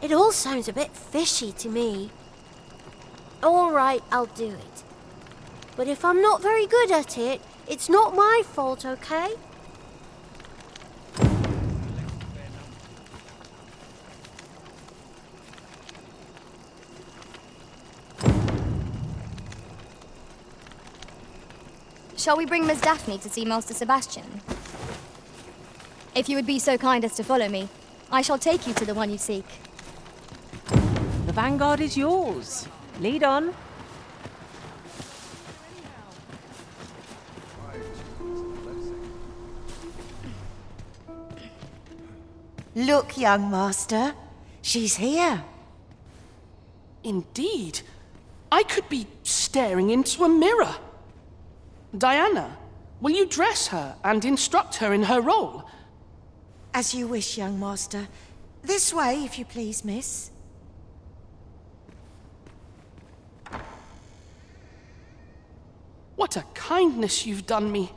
It all sounds a bit fishy to me. All right, I'll do it. But if I'm not very good at it, it's not my fault, okay? Shall we bring Miss Daphne to see Master Sebastian? If you would be so kind as to follow me, I shall take you to the one you seek. The vanguard is yours. Lead on. Look, young master. She's here. Indeed. I could be staring into a mirror. Diana, will you dress her and instruct her in her role? As you wish, young master. This way, if you please, miss. What a kindness you've done me.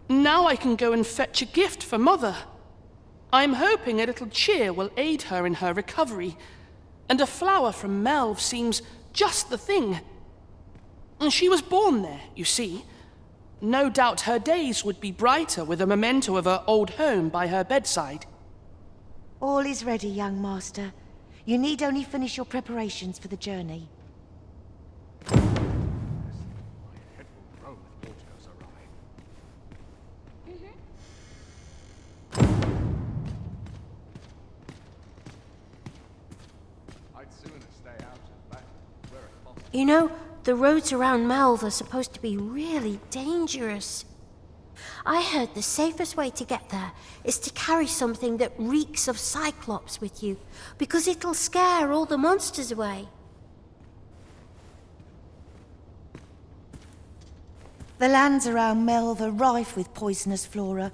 Now I can go and fetch a gift for Mother. I'm hoping a little cheer will aid her in her recovery, and a flower from Melve seems just the thing. She was born there, you see. No doubt her days would be brighter with a memento of her old home by her bedside. All is ready, young master. You need only finish your preparations for the journey. You know, the roads around Melve are supposed to be really dangerous. I heard the safest way to get there is to carry something that reeks of Cyclops with you, because it'll scare all the monsters away. The lands around Melve are rife with poisonous flora.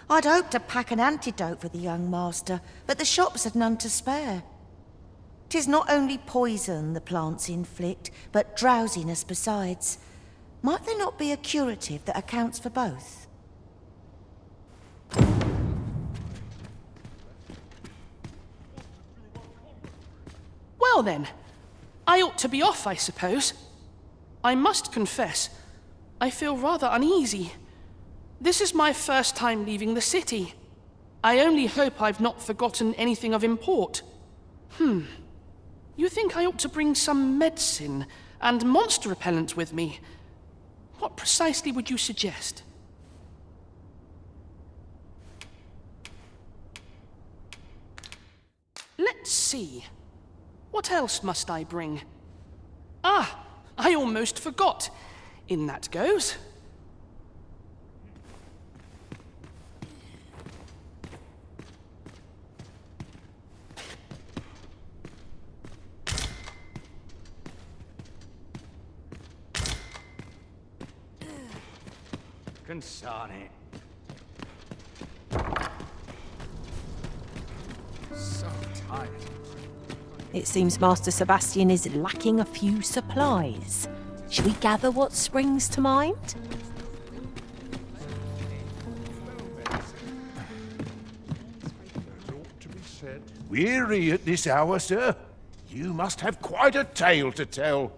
I'd hoped to pack an antidote for the young master, but the shops had none to spare. 'Tis not only poison the plants inflict, but drowsiness besides. Might there not be a curative that accounts for both? Well then, I ought to be off, I suppose. I must confess, I feel rather uneasy. This is my first time leaving the city. I only hope I've not forgotten anything of import. You think I ought to bring some medicine and monster repellent with me? What precisely would you suggest? Let's see. What else must I bring? Ah, I almost forgot. In that goes. Consarn it. So tired. It seems Master Sebastian is lacking a few supplies. Shall we gather what springs to mind? Weary at this hour, sir? You must have quite a tale to tell.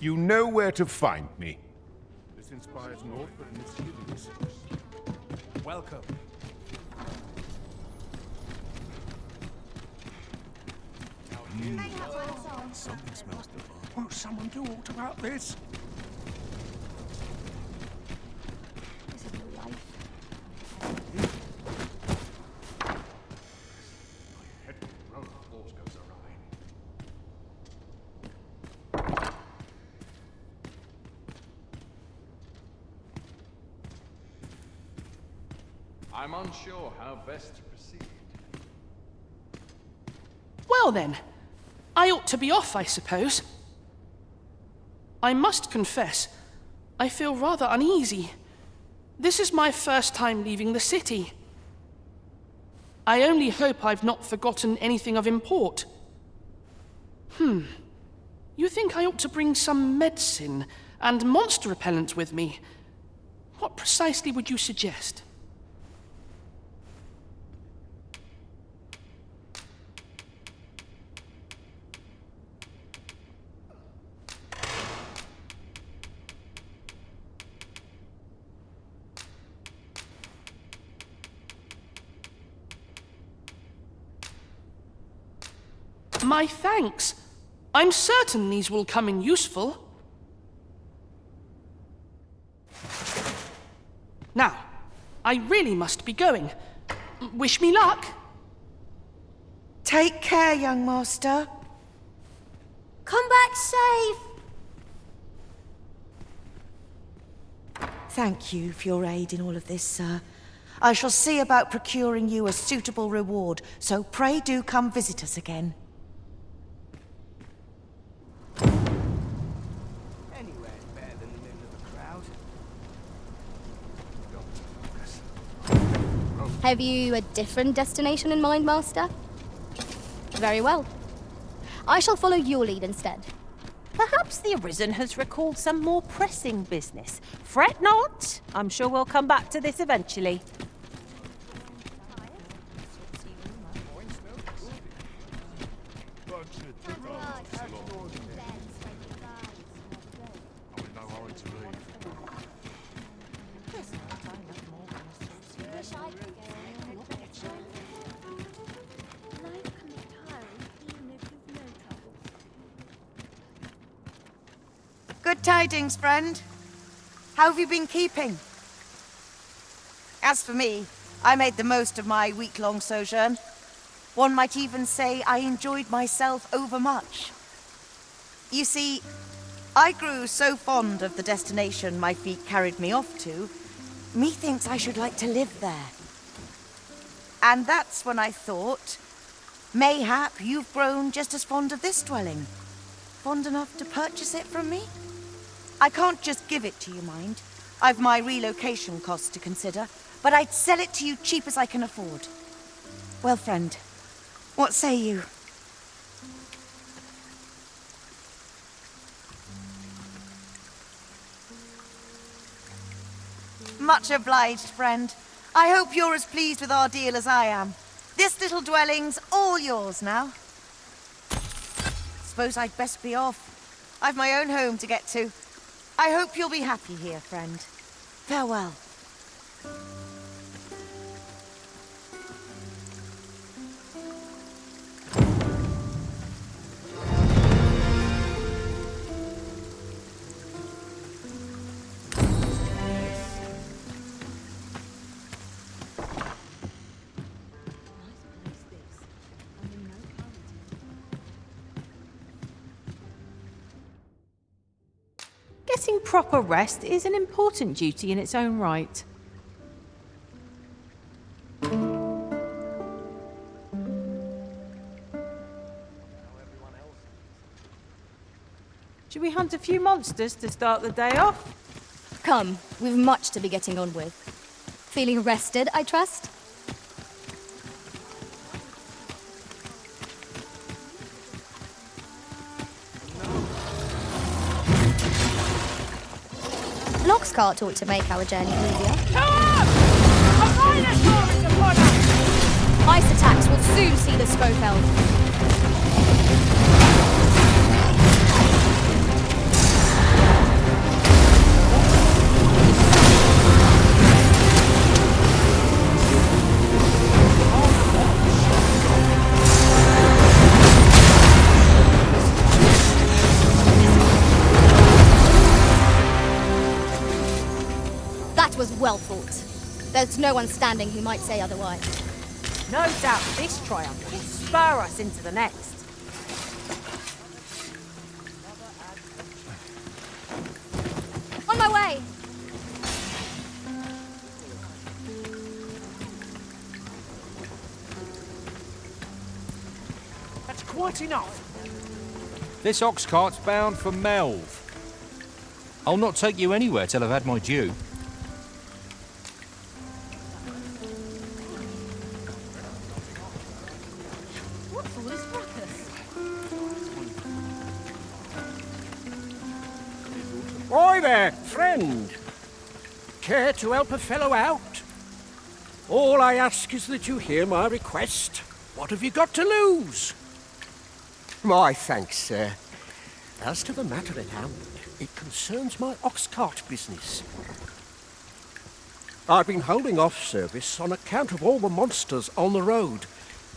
You know where to find me. This inspires naught but misgivings. Welcome. Something smells divine. Won't someone do aught about this? I'm unsure how best to proceed. Well then, I ought to be off, I suppose. I must confess, I feel rather uneasy. This is my first time leaving the city. I only hope I've not forgotten anything of import. You think I ought to bring some medicine and monster repellent with me? What precisely would you suggest? My thanks. I'm certain these will come in useful. Now, I really must be going. Wish me luck. Take care, young master. Come back safe. Thank you for your aid in all of this, sir. I shall see about procuring you a suitable reward, so pray do come visit us again. Anywhere's better than the middle of a crowd. Have you a different destination in mind, Master? Very well. I shall follow your lead instead. Perhaps the Arisen has recalled some more pressing business. Fret not. I'm sure we'll come back to this eventually. Good tidings, friend. How have you been keeping? As for me, I made the most of my week-long sojourn. One might even say I enjoyed myself overmuch. You see, I grew so fond of the destination my feet carried me off to, methinks I should like to live there. And that's when I thought, mayhap you've grown just as fond of this dwelling. Fond enough to purchase it from me? I can't just give it to you, mind. I've my relocation costs to consider, but I'd sell it to you cheap as I can afford. Well, friend, what say you? Much obliged, friend. I hope you're as pleased with our deal as I am. This little dwelling's all yours now. Suppose I'd best be off. I've my own home to get to. I hope you'll be happy here, friend. Farewell. Getting proper rest is an important duty in its own right. Should we hunt a few monsters to start the day off? Come, we've much to be getting on with. Feeling rested, I trust? An ox cart ought to make our journey easier. Ice attacks will soon see the Scofeld. That was well fought. There's no one standing who might say otherwise. No doubt this triumph will spur us into the next. On my way! That's quite enough. This ox cart's bound for Melv. I'll not take you anywhere till I've had my due. What's all this ruckus? Oi there, friend. Care to help a fellow out? All I ask is that you hear my request. What have you got to lose? My thanks, sir. As to the matter at hand, it concerns my ox cart business. I've been holding off service on account of all the monsters on the road,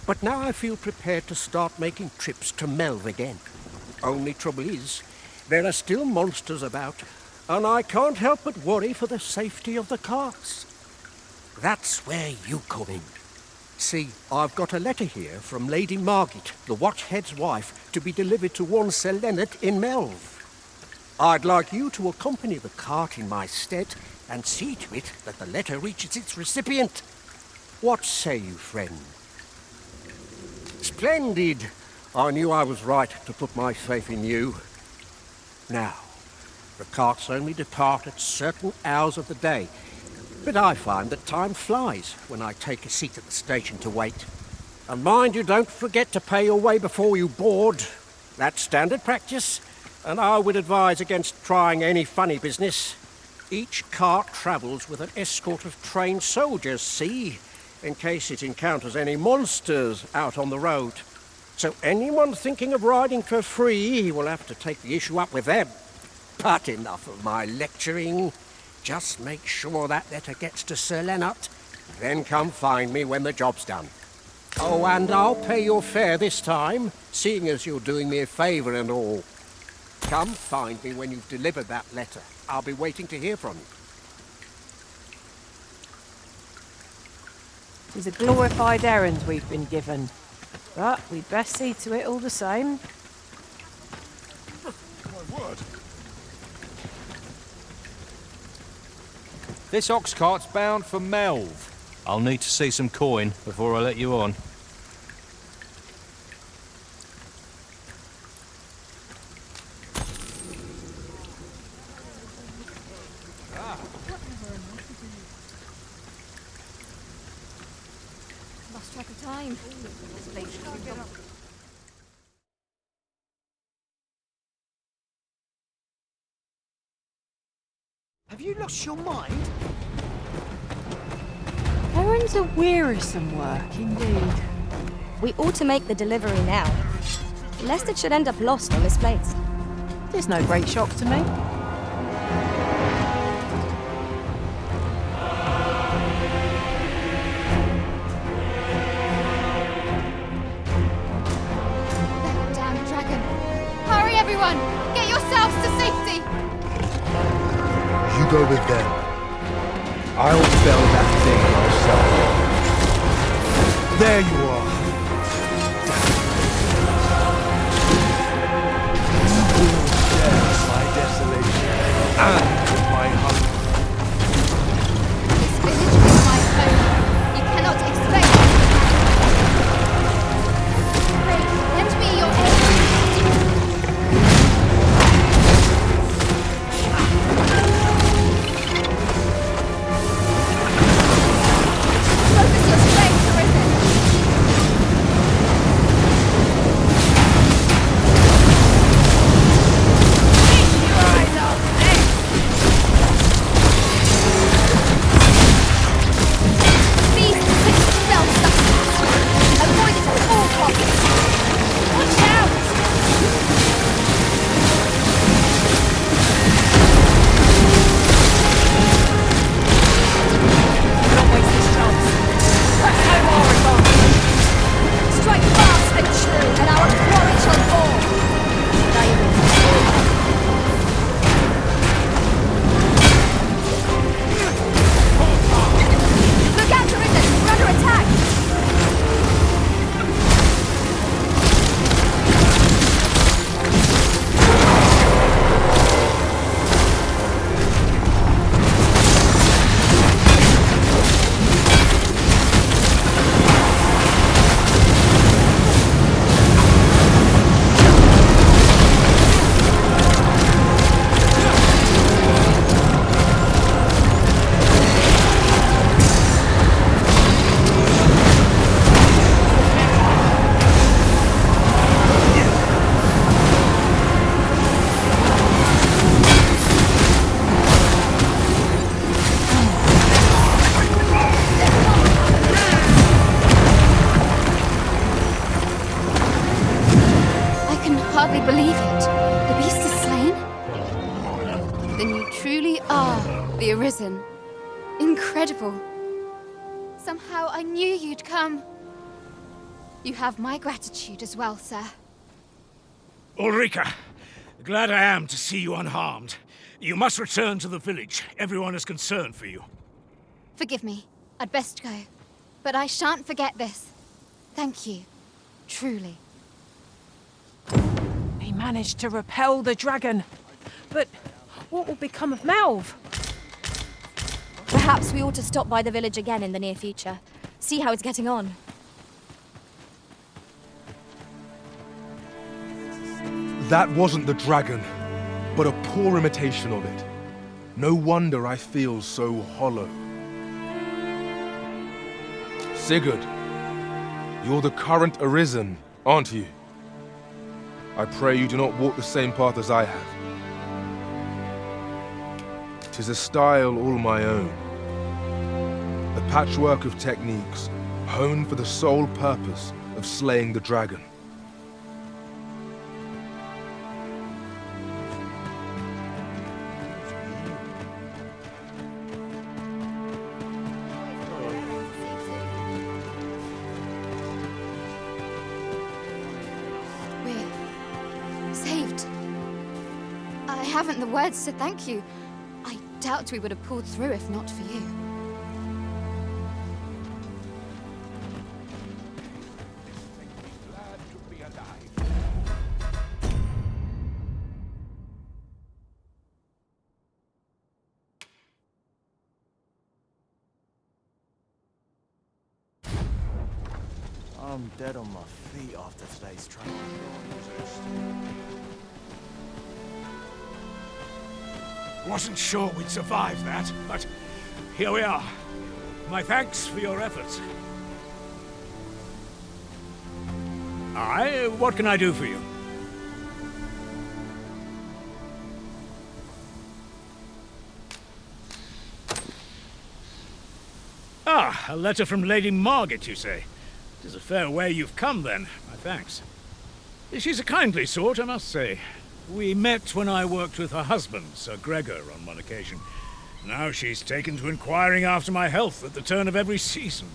but now I feel prepared to start making trips to Melv again. Only trouble is, there are still monsters about, and I can't help but worry for the safety of the carts. That's where you come in. See, I've got a letter here from Lady Margit, the Watchhead's wife, to be delivered to one Sir Leonard in Melv. I'd like you to accompany the cart in my stead and see to it that the letter reaches its recipient. What say you, friend? Splendid! I knew I was right to put my faith in you. Now, the carts only depart at certain hours of the day, but I find that time flies when I take a seat at the station to wait. And mind you don't forget to pay your way before you board. That's standard practice, and I would advise against trying any funny business. Each cart travels with an escort of trained soldiers, see, in case it encounters any monsters out on the road. So anyone thinking of riding for free will have to take the issue up with them. But enough of my lecturing. Just make sure that letter gets to Sir Leonard, then come find me when the job's done. Oh, and I'll pay your fare this time, seeing as you're doing me a favour and all. Come find me when you've delivered that letter. I'll be waiting to hear from you. It's a glorified errand we've been given, but we'd best see to it all the same. My word. This ox cart's bound for Melv. I'll need to see some coin before I let you on. Lost track of time. This place should be gone. Have you lost your mind? Errands are wearisome work, indeed. We ought to make the delivery now, lest it should end up lost or misplaced. There's no great shock to me. Damn dragon! Hurry, everyone! Get yourselves to safety! You go with them. I'll fell that thing myself. There you are. You will share my desolation and my hunger. This village is my home. You cannot expect me to Pray, lend me your aid. Focus your strength, Arisen. Beast with self-sustenance. Avoid it at all costs. Watch out! Don't waste this chance. Press home our advantage. Strike fast and true, and our quarry shall fall. Look out, Arisen! We're under attack! I can hardly believe it. The beast is slain? Then you truly are the Arisen. Incredible. Somehow I knew you'd come. You have my gratitude as well, sir. Ulrika, glad I am to see you unharmed. You must return to the village. Everyone is concerned for you. Forgive me. I'd best go. But I shan't forget this. Thank you. Truly. He managed to repel the dragon. But what will become of Melv? Perhaps we ought to stop by the village again in the near future. See how it's getting on. That wasn't the dragon, but a poor imitation of it. No wonder I feel so hollow. Sigurd, you're the current Arisen, aren't you? I pray you do not walk the same path as I have. 'Tis a style all my own. A patchwork of techniques, honed for the sole purpose of slaying the dragon. We're saved. haven't the words to thank you. I doubt we would have pulled through if not for you. I'm dead on my feet after today's training. Wasn't sure we'd survive that, but here we are. My thanks for your efforts. Aye, what can I do for you? Ah, a letter from Lady Margaret, you say? It is a fair way you've come, then. My thanks. She's a kindly sort, I must say. We met when I worked with her husband, Sir Gregor, on one occasion. Now she's taken to inquiring after my health at the turn of every season.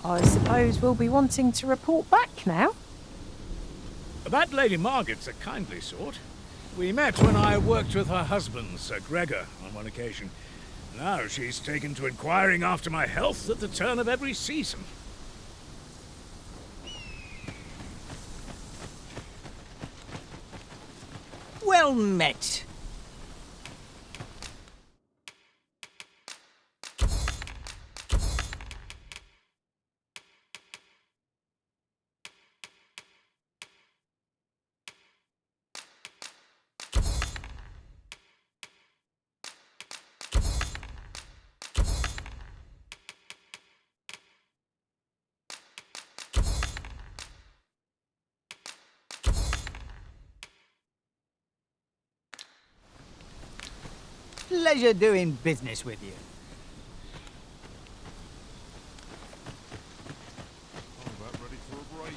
I suppose we'll be wanting to report back now. That Lady Margaret's a kindly sort. We met when I worked with her husband, Sir Gregor, on one occasion. Now she's taken to inquiring after my health at the turn of every season. Well met. Pleasure doing business with you. Ready for a break.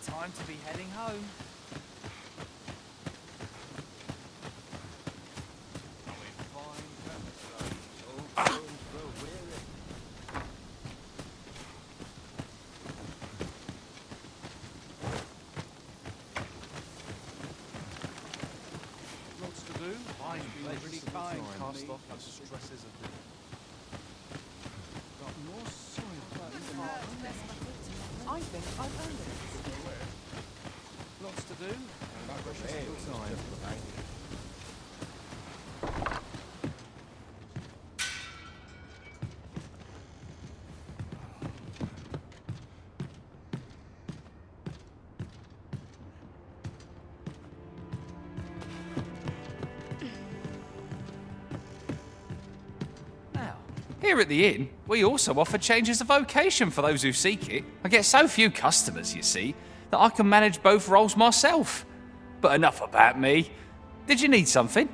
Time to be heading home. Lots to do. I've been really kind. Cast off the stresses of the... Got more soil. I think I've earned it. Lots to do. Here at the inn, we also offer changes of vocation for those who seek it. I get so few customers, you see, that I can manage both roles myself. But enough about me. Did you need something?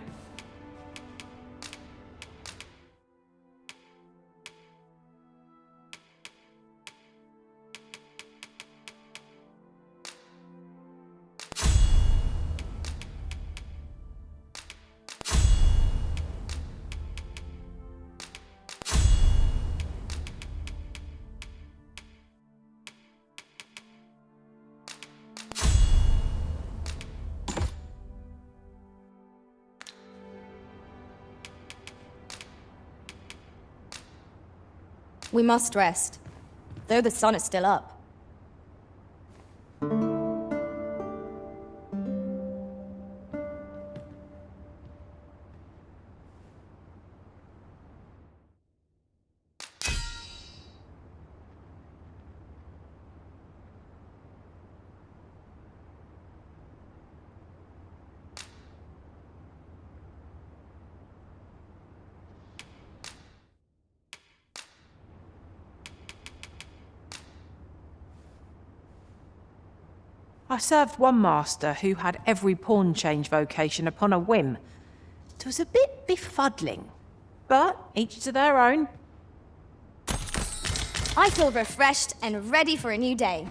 We must rest, though the sun is still up. I served one master who had every pawn change vocation upon a whim. It was a bit befuddling, but each to their own. I feel refreshed and ready for a new day.